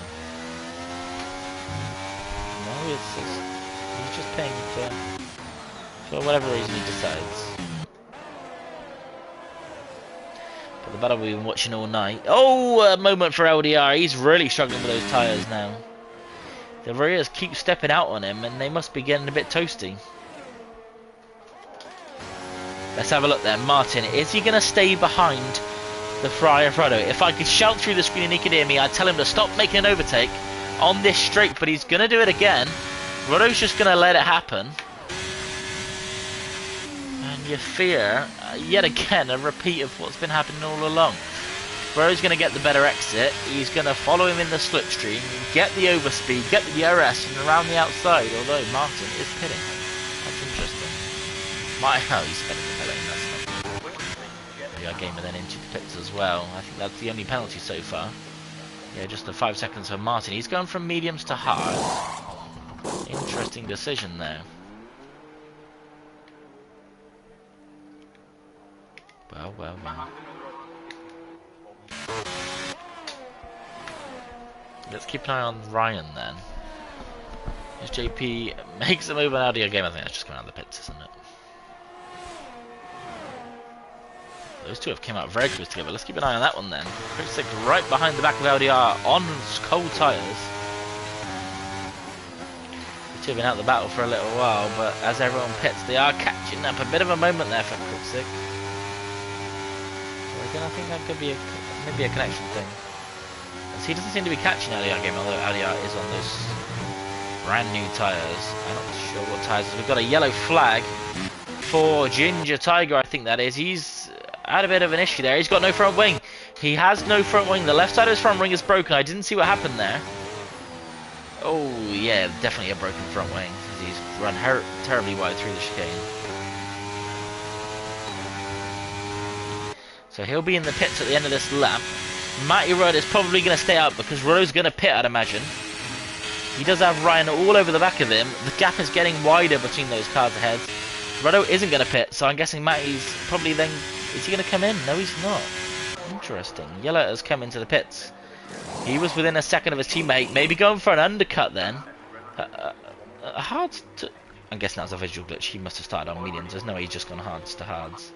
No, he's just paying for whatever reason he decides. The battle we've been watching all night. Oh, a moment for LDR. He's really struggling with those tyres now. The rears keep stepping out on him, and they must be getting a bit toasty. Let's have a look then. Martin, is he going to stay behind the Fryer Ruddo? If I could shout through the screen and he could hear me, I'd tell him to stop making an overtake on this straight, but he's going to do it again. Ruddo's just going to let it happen. And you fear, yet again, a repeat of what's been happening all along. Ruddo's going to get the better exit. He's going to follow him in the slipstream, get the overspeed, get the DRS, and around the outside, although Martin is pitting. That's interesting. He's better than pitting, that's not. The gamer then into the pits as well. I think that's the only penalty so far. Yeah, just the 5 seconds for Martin. He's going from mediums to hard. Interesting decision there. Well. Let's keep an eye on Ryan then. As JP makes a move on audio game, I think that's just coming out of the pits, isn't it? Those two have come out very close together. Let's keep an eye on that one then. Krixic right behind the back of LDR on cold tyres. The two have been out of the battle for a little while, but as everyone pits, they are catching up. A bit of a moment there for Krixic. Again, I think that could be maybe a connection thing. So he doesn't seem to be catching LDR game, although LDR is on those brand new tyres. I'm not sure what tyres. We've got a yellow flag for Ginger Tiger, I think that is. He's had a bit of an issue there. He's got no front wing. He has no front wing. The left side of his front wing is broken. I didn't see what happened there. Oh yeah, definitely a broken front wing. He's run terribly wide through the chicane. So he'll be in the pits at the end of this lap. Matty Rudd is probably going to stay out because Ruddo's going to pit, I'd imagine. He does have Ryan all over the back of him. The gap is getting wider between those cars ahead. Ruddo isn't going to pit, so I'm guessing Matty's probably then... Is he going to come in? No, he's not. Interesting. Yellow has come into the pits. He was within a second of his teammate. Maybe going for an undercut then. Hards to... I'm guessing that was a visual glitch. He must have started on mediums. There's no way he's just gone hards to hards.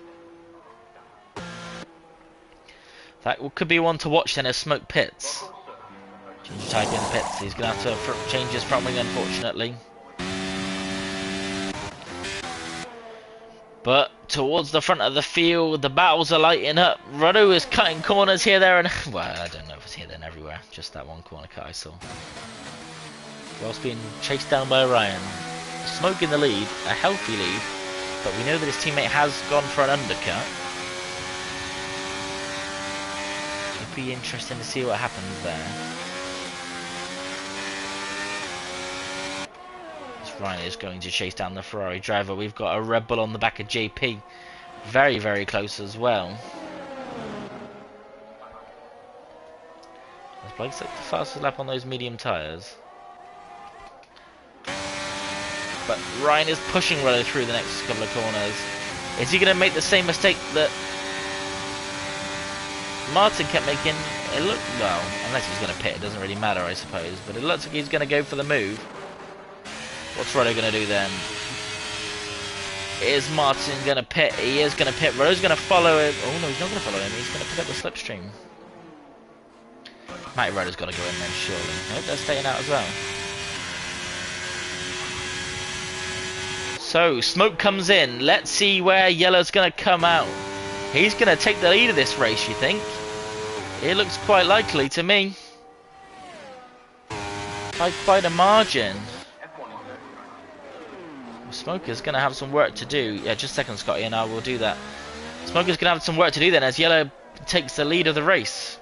That could be one to watch then as Smoke pits. Ginger Tiger in the pits. He's going to have to change his front wing, unfortunately. But towards the front of the field, the battles are lighting up. Ruddo is cutting corners here, there, and well, I don't know if it's here, then, everywhere. Just that one corner cut I saw. Whilst being chased down by Ryan. Smoke in the lead, a healthy lead, but we know that his teammate has gone for an undercut. It'd be interesting to see what happens there. Ryan is going to chase down the Ferrari driver. We've got a Red Bull on the back of JP. Very, very close as well. As Blake's like the fastest lap on those medium tyres. But Ryan is pushing Ruddo through the next couple of corners. Is he going to make the same mistake that Martin kept making? It looked, well, unless he's going to pit, it doesn't really matter, I suppose. But it looks like he's going to go for the move. What's Ruddo going to do then? Is Martin going to pit? He is going to pit. Ruddo's going to follow him. Oh no, he's not going to follow him. He's going to pick up the slipstream. Matty Ruddo's got to go in then, surely. Nope, they're staying out as well. So, Smoke comes in. Let's see where Yellow's going to come out. He's going to take the lead of this race, you think? It looks quite likely to me. By quite a margin. Smoker's going to have some work to do. Yeah, just a second, Scotty, and I will do that. Smoker's going to have some work to do then as Yellow takes the lead of the race.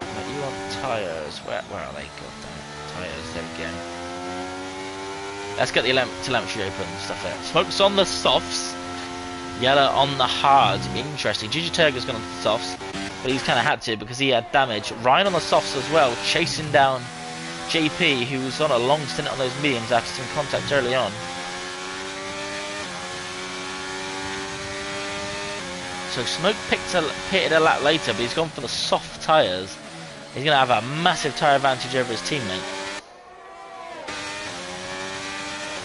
But you want tyres. Where are they? God damn it. Tyres, there we go. Let's get the telemetry open. Stuff there. Smoke's on the softs. Yellow on the hards. Interesting. Ginger Tiger's gone on the softs, but he's kind of had to because he had damage. Ryan on the softs as well, chasing down JP, who was on a long stint on those mediums after some contact early on. So Smoke pitted a lap later, but he's gone for the soft tyres. He's going to have a massive tyre advantage over his teammate.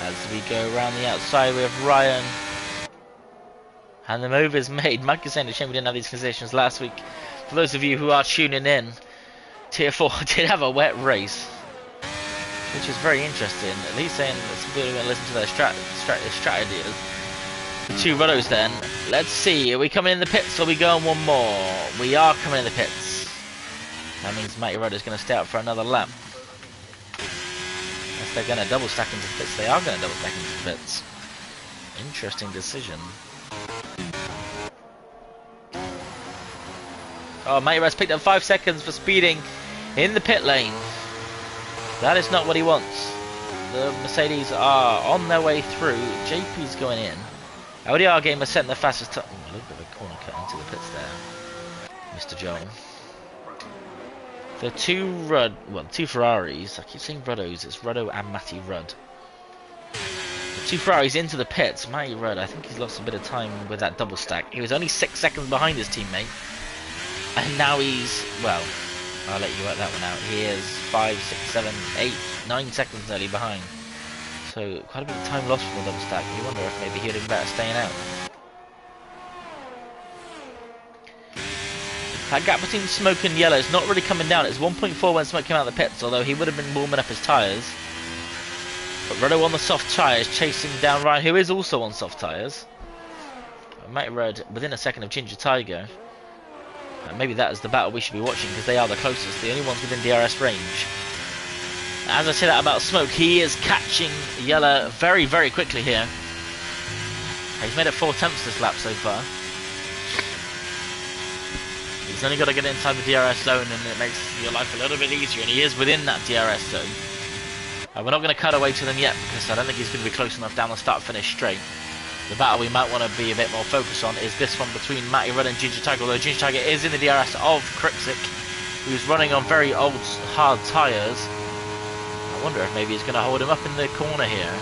As we go around the outside, we have Ryan. And the move is made. Mike is saying the shame we didn't have these conditions last week. For those of you who are tuning in, Tier 4 did have a wet race, which is very interesting. At least saying that some people are going to listen to their strategies. The two Ruddos then. Let's see, are we coming in the pits or are we going one more? We are coming in the pits. That means Matty Ruddo's going to stay out for another lap. Unless they're going to double stack into the pits. They are going to double stack into the pits. Interesting decision. Oh, Matty Ruddo's picked up 5 seconds for speeding in the pit lane. That is not what he wants. The Mercedes are on their way through. JP's going in. LDR game is setting the fastest time. A little bit of a corner cut into the pits there, Mr. Joel. The two Ferraris. I keep saying Ruddos. It's Ruddo and Matty Rudd. The two Ferraris into the pits. Matty Rudd, I think he's lost a bit of time with that double stack. He was only 6 seconds behind his teammate. And now he's, well, I'll let you work that one out. He is 5, 6, 7, 8, 9 seconds early behind. So quite a bit of time lost from the double stack. You wonder if maybe he would have been better staying out. That gap between Smoke and Yellow is not really coming down. It's 1.4 when Smoke came out of the pits, although he would have been warming up his tyres. But Ruddo on the soft tyres, chasing down Ryan, who is also on soft tyres. Matty Rudd within a second of Ginger Tiger. Maybe that is the battle we should be watching because they are the closest, the only ones within DRS range. As I say that about Smoke, he is catching Yellow very, very quickly here. He's made it 4 attempts this lap so far. He's only got to get inside the DRS zone and it makes your life a little bit easier, and he is within that DRS zone. We're not going to cut away to them yet because I don't think he's going to be close enough down the start-finish straight. The battle we might want to be a bit more focused on is this one between Matty Rudd and Ginger Tiger, although Ginger Tiger is in the DRS of Kripsic, who's running on very old, hard tyres. I wonder if maybe he's going to hold him up in the corner here.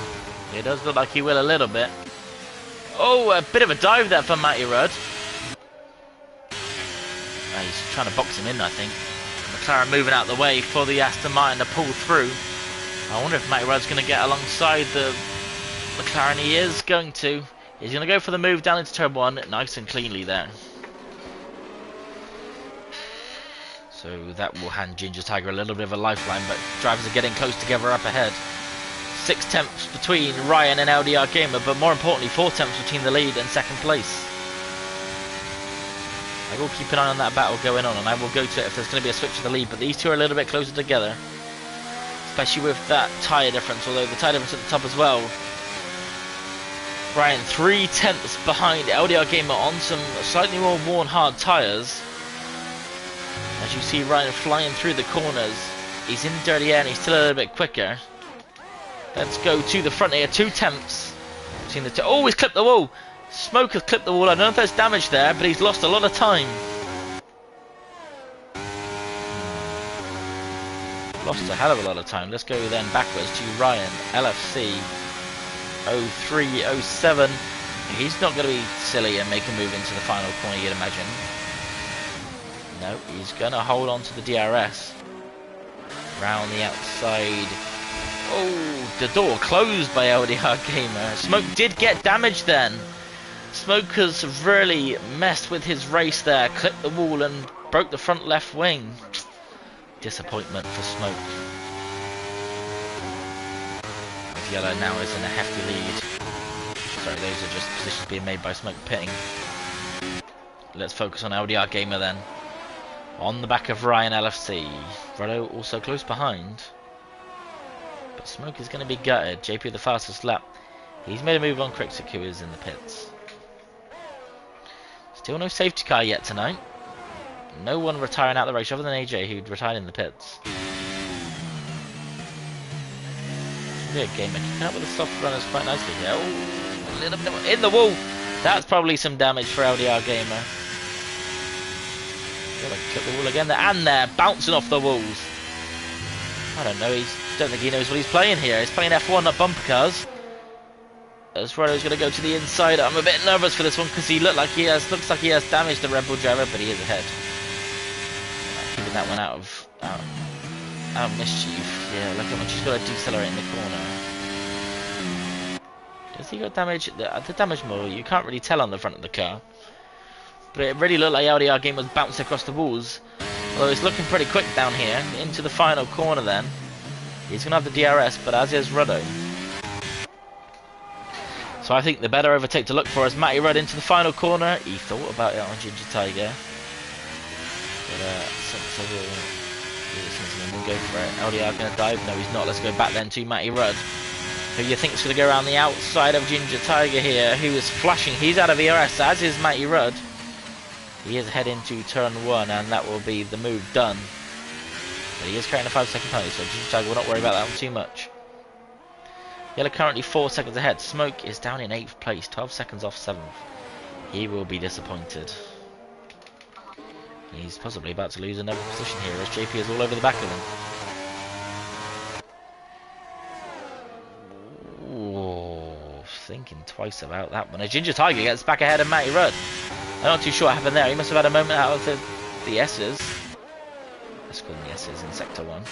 It does look like he will a little bit. Oh, a bit of a dive there for Matty Rudd. He's trying to box him in, I think. McLaren moving out the way for the Aston Martin to pull through. I wonder if Matty Rudd's going to get alongside the McLaren. He is going to. He's going to go for the move down into turn 1, nice and cleanly there. So So that will hand Ginger Tiger a little bit of a lifeline, but drivers are getting close together up ahead. 6 tenths between Ryan and LDR Gamer, but more importantly 4 tenths between the lead and second place. I will keep an eye on that battle going on, and I will go to it if there's going to be a switch to the lead, but these two are a little bit closer together, especially with that tyre difference, although the tyre difference at the top as well. Ryan 3 tenths behind LDR Gamer on some slightly more worn hard tyres. As you see Ryan flying through the corners, he's in dirty air and he's still a little bit quicker. Let's go to the front here, 2 tenths between the two. Oh, he's clipped the wall. Smoke has clipped the wall. I don't know if there's damage there, but he's lost a lot of time. Lost a hell of a lot of time. Let's go then backwards to Ryan, LFC 0307. He's not going to be silly and make a move into the final corner, you'd imagine. No, he's going to hold on to the DRS. Round the outside. Oh, the door closed by LDR Gamer. Smoke did get damaged then. Smoke has really messed with his race there. Clipped the wall and broke the front left wing. Disappointment for Smoke. Yellow now is in a hefty lead. Sorry, those are just positions being made by Smoke pitting. Let's focus on LDR Gamer then. On the back of Ryan LFC. Rollo also close behind. But Smoke is going to be gutted. JP the fastest lap. He's made a move on Krixik, who is in the pits. Still no safety car yet tonight. No one retiring out the race other than AJ, who'd retired in the pits. Good Gamer kicking up with the soft runners quite nicely here. Oh, a little bit in the wall. That's probably some damage for LDR Gamer. Gotta clip the wall again there, and they're bouncing off the walls. I don't know, don't think he knows what he's playing here. He's playing F1, not bumper cars. As Rollo's going to go to the inside. I'm a bit nervous for this one because looks like he has damaged the Red Bull driver, but he is ahead. Keeping that one out of mischief. Yeah, look how much he's got to decelerate in the corner. Does he got damage? The damage model, you can't really tell on the front of the car. But it really looked like LDR Game was bouncing across the walls. Although it's looking pretty quick down here. Into the final corner then. He's going to have the DRS, but as is Ruddo. So I think the better overtake to look for is Matty Rudd into the final corner. He thought about it on Ginger Tiger. But sensible will go for it. LDR going to dive? No, he's not. Let's go back then to Matty Rudd, who you think is going to go around the outside of Ginger Tiger here, who is flashing. He's out of ERS, as is Matty Rudd. He is heading to turn 1, and that will be the move done. But he is carrying a 5-second penalty, so Ginger Tiger will not worry about that one too much. Yellow currently 4 seconds ahead. Smoke is down in 8th place, 12 seconds off 7th. He will be disappointed. He's possibly about to lose another position here as JP is all over the back of him. Ooh, thinking twice about that one. A Ginger Tiger gets back ahead of Matty Rudd. I'm not too sure what happened there. He must have had a moment out of the S's. Let's call them the S's in Sector 1.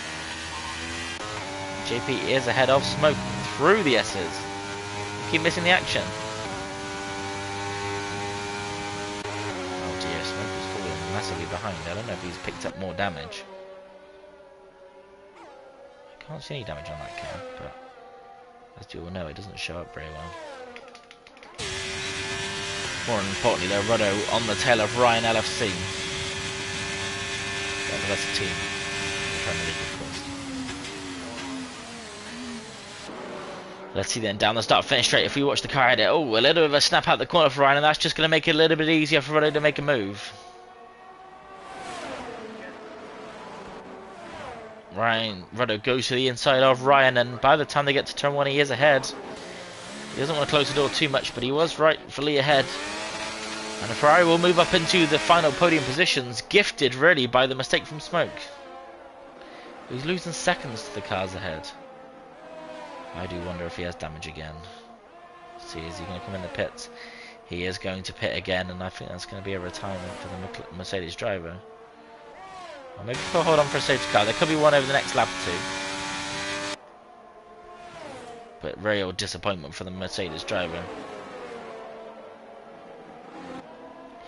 JP is ahead of Smoke through the S's. Keep missing the action. Oh dear, Smoke is falling massively behind. I don't know if he's picked up more damage. I can't see any damage on that car, but as you all know, it doesn't show up very well. More importantly though, Ruddo on the tail of Ryan LFC. That's a team. Let's see then, down the start finish straight. If we watch the car edit, oh, a little bit of a snap out the corner for Ryan, and that's just going to make it a little bit easier for Ruddo to make a move. Ruddo goes to the inside of Ryan, and by the time they get to turn 1, he is ahead. He doesn't want to close the door too much, but he was rightfully ahead. And the Ferrari will move up into the final podium positions, gifted really by the mistake from Smoke. He's losing seconds to the cars ahead. I do wonder if he has damage again. See, is he going to come in the pits? He is going to pit again, and I think that's going to be a retirement for the Mercedes driver. Or maybe he'll hold on for a safety car. There could be one over the next lap or two. But real disappointment for the Mercedes driver.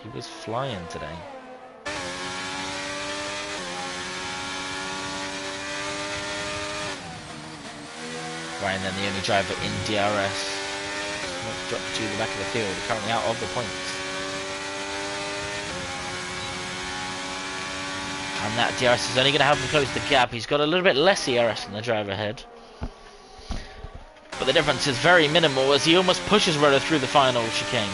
He was flying today. Ryan then the only driver in DRS. Not dropped to the back of the field, currently out of the points. And that DRS is only going to help him close the gap. He's got a little bit less ERS than the driver ahead. But the difference is very minimal as he almost pushes Rudder through the final chicane.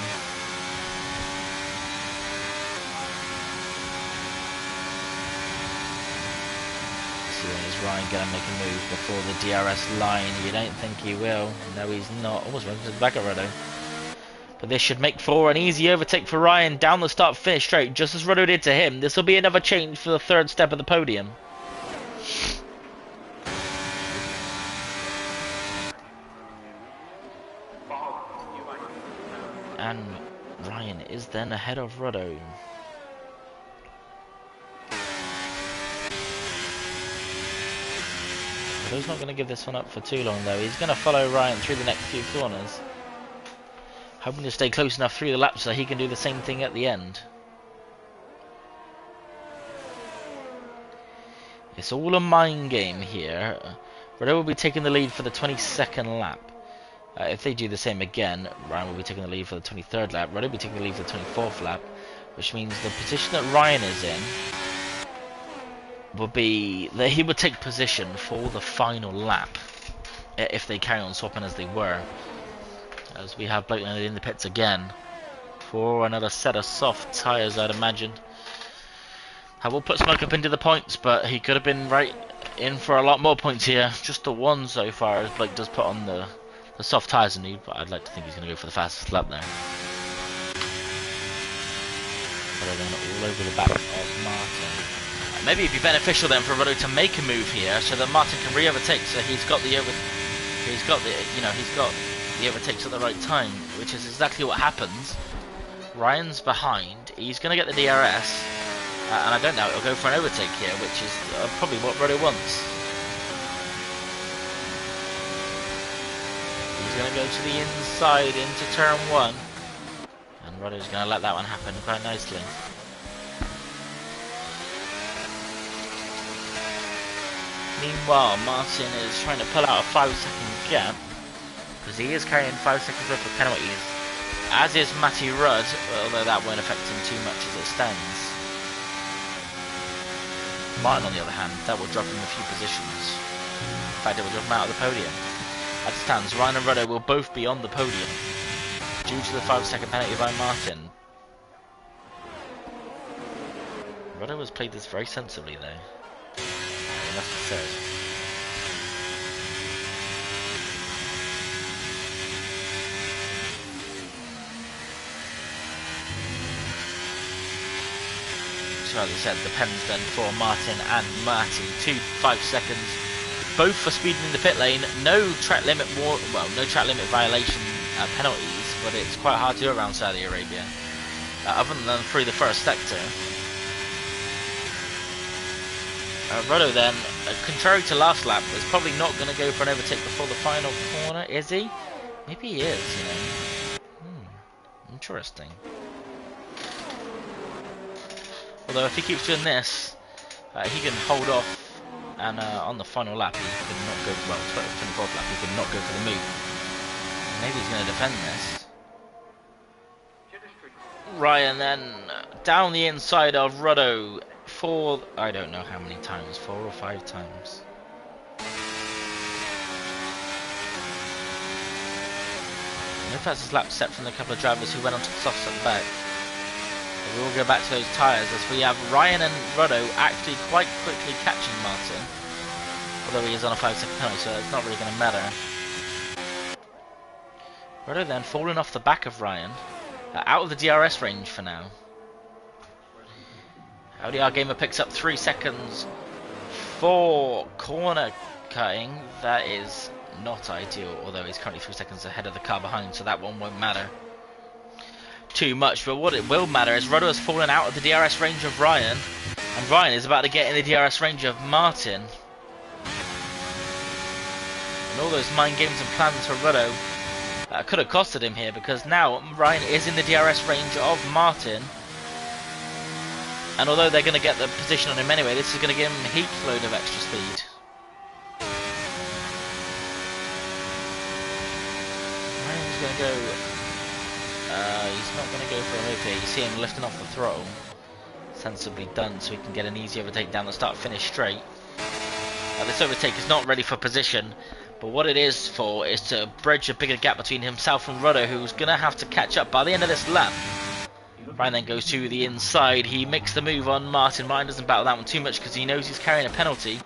So is Ryan going to make a move before the DRS line? You don't think he will. No, he's not. Almost went to the back of Rudder. But this should make for an easy overtake for Ryan down the start finish straight, just as Rudder did to him. This will be another change for the third step of the podium. And Ryan is then ahead of Rudder. Rudder's not going to give this one up for too long though. He's going to follow Ryan through the next few corners, hoping to stay close enough through the lap so he can do the same thing at the end. It's all a mind game here. Rudder will be taking the lead for the 22nd lap. If they do the same again, Ryan will be taking the lead for the 23rd lap. Rudder will be taking the lead for the 24th lap, which means the position that Ryan is in will be that he would take position for the final lap if they carry on swapping as they were. As we have Blake in the pits again for another set of soft tyres, I'd imagine. I will put Smoke up into the points, but he could have been right in for a lot more points here. Just the one so far, as Blake does put on the soft tyres in need, but I'd like to think he's going to go for the fastest lap there. But then all over the back of Martin. Maybe it'd be beneficial then for Rudder to make a move here, so that Martin can re-overtake. So he's got the overtakes at the right time, which is exactly what happens. Ryan's behind. He's going to get the DRS, and I don't know. He'll go for an overtake here, which is probably what Rudder wants. He's going to go to the inside into turn 1, and Rudder's going to let that one happen quite nicely. Meanwhile, Martin is trying to pull out a 5-second gap, because he is carrying 5 seconds worth of penalties, as is Matty Rudd, although that won't affect him too much as it stands. Martin, on the other hand, that will drop him a few positions. In fact, it will drop him out of the podium. As it stands, Ryan and Rudder will both be on the podium due to the 5-second penalty by Martin. Rudder has played this very sensibly though, it must be said. So as I said, depends then for Martin and Marty. 5 seconds. Both for speeding in the pit lane. No track limit violation penalties, but it's quite hard to do around Saudi Arabia, other than through the first sector. Rudder then, contrary to last lap, is probably not going to go for an overtake before the final corner, is he? Maybe he is, you know. Interesting. Although if he keeps doing this, he can hold off. And on the final lap, he could not go. Well, 24th lap, he could not go for the move. Maybe he's going to defend this. Ryan then down the inside of Rudder for I don't know how many times, 4 or 5 times. No fastest lap set from the couple of drivers who went onto the softs at the back. We will go back to those tyres as we have Ryan and Rudder actually quite quickly catching Martin, although he is on a 5-second penalty, so it's not really going to matter. Rudder then falling off the back of Ryan, out of the DRS range for now. LDR Gamer picks up 3 seconds for corner cutting. That is not ideal, although he's currently 3 seconds ahead of the car behind, so that one won't matter too much. But what it will matter is Rudder has fallen out of the DRS range of Ryan, and Ryan is about to get in the DRS range of Martin. And all those mind games and plans for Rudder could have costed him here, because now Ryan is in the DRS range of Martin, and although they're going to get the position on him anyway, this is going to give him a heap load of extra speed. go. He's not going to go for a move here. You see him lifting off the throttle. Sensibly done, so he can get an easy overtake down the start, finish straight. This overtake is not ready for position, but what it is for is to bridge a bigger gap between himself and Rudder, who's going to have to catch up by the end of this lap. Ryan then goes to the inside. He makes the move on Martin. Martin doesn't battle that one too much because he knows he's carrying a penalty,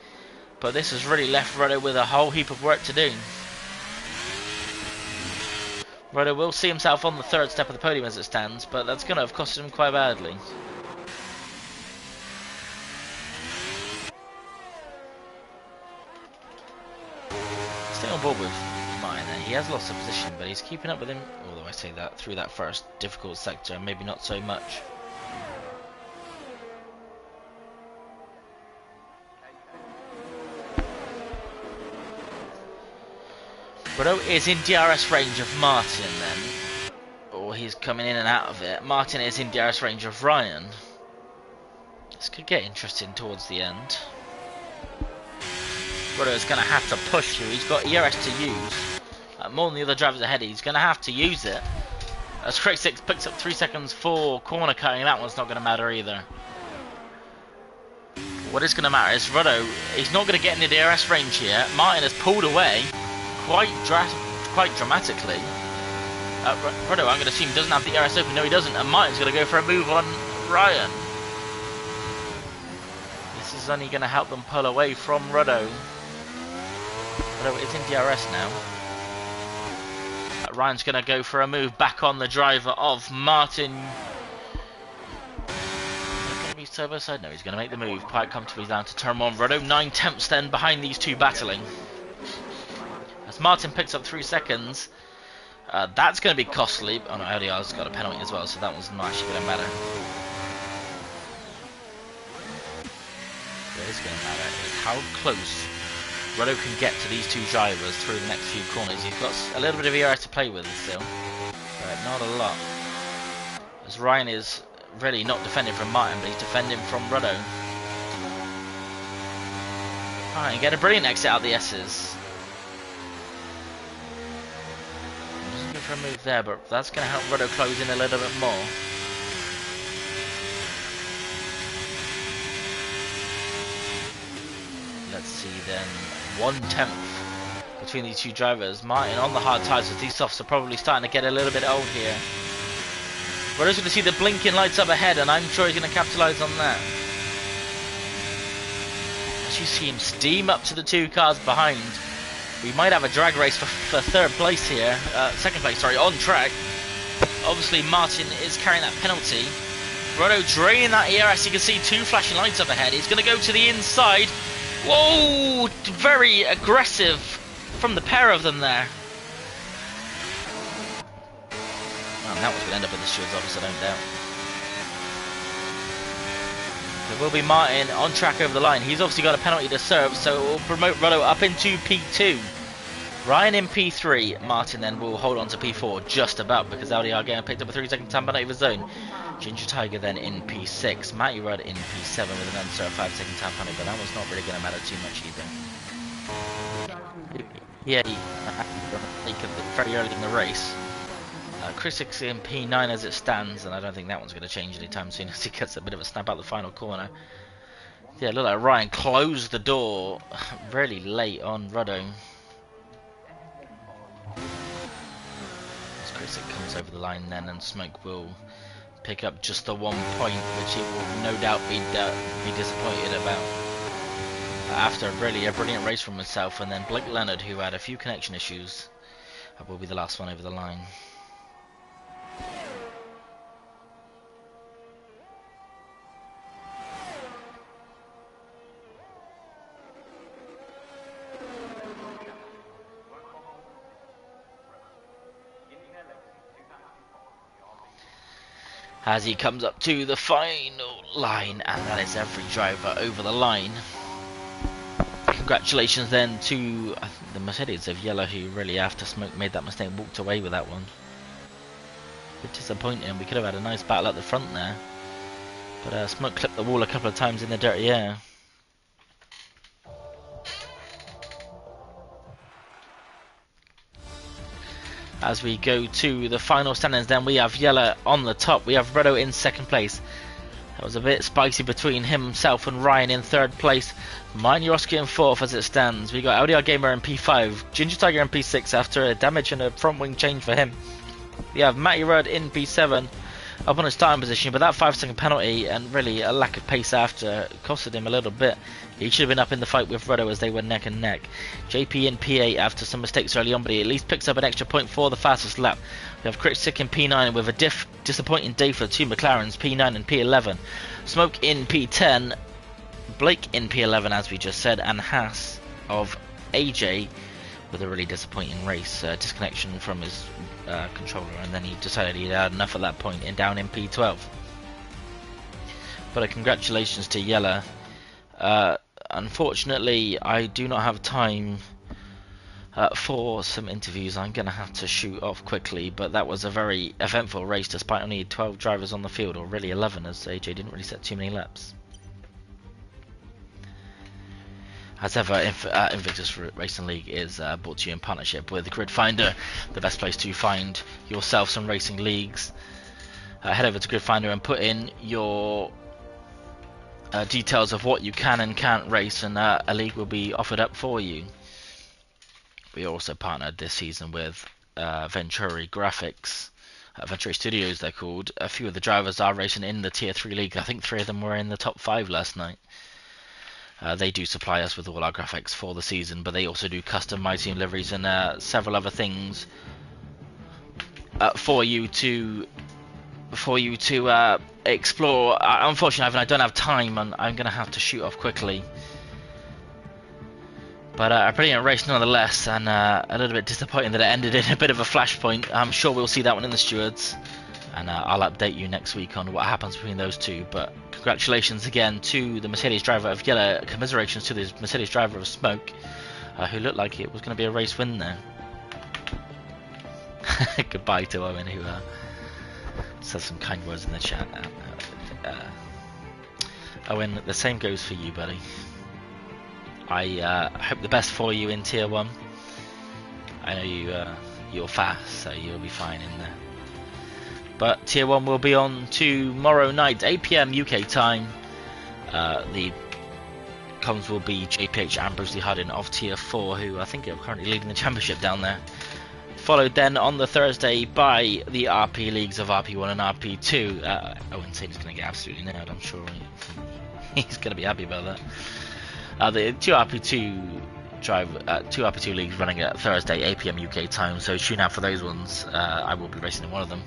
but this has really left Rudder with a whole heap of work to do. Rudder will see himself on the third step of the podium as it stands, but that's going to have costed him quite badly. Stay on board with Martin there. He has lost a position, but he's keeping up with him, although I say that through that first difficult sector, maybe not so much. Rudder is in DRS range of Martin then, or he's coming in and out of it. Martin is in DRS range of Ryan. This could get interesting towards the end. Rudder is going to have to push through. He's got ERS to use. More than the other drivers ahead, he's going to have to use it. As Craig 6 picks up 3 seconds for corner cutting, that one's not going to matter either. What is going to matter is Rudder, he's not going to get into DRS range here. Martin has pulled away quite dramatically. Rudder, I'm going to assume, doesn't have the ERS open. No, he doesn't. And Martin's going to go for a move on Ryan. This is only going to help them pull away from Rudder. Rudder is in DRS now. Ryan's going to go for a move back on the driver of Martin. Is he going to be turbo side? No, he's going to make the move quite comfortably down to turn 1. Rudder 9/10 then behind these two battling. As Martin picks up 3 seconds, that's going to be costly. Oh no, LDR's got a penalty as well, so that one's not actually going to matter. What is going to matter is how close Rudder can get to these two drivers through the next few corners. He's got a little bit of ERS to play with still, but not a lot. As Ryan is really not defending from Martin, but he's defending from Rudder. Alright, get a brilliant exit out of the S's. Doesn't go for a move there, but that's going to help Rudder close in a little bit more. Let's see then. 1/10 between these two drivers. Martin on the hard tyres, as these softs are probably starting to get a little bit old here. We're just going to see the blinking lights up ahead, and I'm sure he's going to capitalise on that. As you see him steam up to the two cars behind, we might have a drag race for third place here. Second place, sorry, on track. Obviously, Martin is carrying that penalty. Rudder draining that ERS. You can see two flashing lights up ahead. He's going to go to the inside. Whoa! Very aggressive from the pair of them there. Well, that was going to end up in the stewards' office, I don't doubt. There will be Martin on track over the line. He's obviously got a penalty to serve, so it will promote Rudder up into P2. Ryan in P3. Martin then will hold on to P4 just about, because LDR again picked up a 3-second time penalty of his own. Ginger Tiger then in P6. Matty Rudd in P7 with an unserved 5-second time penalty, but that was not really going to matter too much either. Yeah, he could very early in the race. Chris 6 in P9 as it stands, and I don't think that one's going to change anytime soon as he gets a bit of a snap out the final corner. Yeah, look like Ryan closed the door really late on Rudder. As Chris comes over the line then, and Smoke will pick up just the 1 point, which he will no doubt be disappointed about. After really a brilliant race from himself, and then Blake Leonard, who had a few connection issues, will be the last one over the line. As he comes up to the final line, and that is every driver over the line. Congratulations then to the Mercedes of Yellow, who really, after Smoke made that mistake, walked away with that one. A bit disappointing. We could have had a nice battle at the front there, but Smoke clipped the wall a couple of times in the dirty air. as we go to the final standings. Then we have Yella on the top. We have Redo in second place. That was a bit spicy between himself and Ryan in third place. Minyorowski in fourth as it stands. We got LDR Gamer in P5, Ginger Tiger in P6 after a damage and a front wing change for him. We have Matty Rudd in P7, up on his starting position, but that 5-second penalty and really a lack of pace after costed him a little bit. He should have been up in the fight with Redo as they were neck and neck. JP in P8 after some mistakes early on, but he at least picks up an extra point for the fastest lap. We have Crit Sick in P9 with a disappointing day for two McLarens, P9 and P11. Smoke in P10, Blake in P11 as we just said, and Haas of AJ with a really disappointing race, disconnection from his controller, and then he decided he'd had enough at that point and down in P12. But congratulations to Yella. Unfortunately, I do not have time for some interviews. I'm going to have to shoot off quickly, but that was a very eventful race despite only 12 drivers on the field, or really 11 as AJ didn't really set too many laps. As ever, Invictus Racing League is brought to you in partnership with Grid Finder, the best place to find yourself some racing leagues. Head over to Grid Finder and put in your details of what you can and can't race, and a league will be offered up for you. We are also partnered this season with Venturi Graphics, Venturi Studios they're called. A few of the drivers are racing in the Tier 3 League. I think 3 of them were in the top 5 last night. They do supply us with all our graphics for the season, but they also do custom My Team liveries and several other things for you to explore. Unfortunately, I don't have time, and I'm going to have to shoot off quickly. But a brilliant race nonetheless, and a little bit disappointing that it ended in a bit of a flashpoint. I'm sure we'll see that one in the stewards, and I'll update you next week on what happens between those two. But congratulations again to the Mercedes driver of Yellow. Commiserations to the Mercedes driver of Smoke, who looked like it was going to be a race win there. Goodbye to Owen, who says some kind words in the chat. Owen, the same goes for you, buddy. I hope the best for you in Tier 1. I know you're fast, so you'll be fine in there. But Tier 1 will be on tomorrow night, 8 PM UK time. The comms will be JPH and Bruce Lee Hardin of Tier 4, who I think are currently leading the championship down there. Followed then on the Thursday by the RP Leagues of RP1 and RP2. Owen Sain is going to get absolutely nailed, I'm sure he's going to be happy about that. The two RP2 leagues running at Thursday, 8 PM UK time, so tune out for those ones. I will be racing in one of them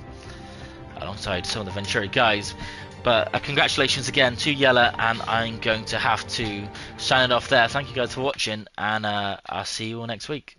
alongside some of the Venturi guys. But congratulations again to Yella, and I'm going to have to sign it off there. Thank you guys for watching, and I'll see you all next week.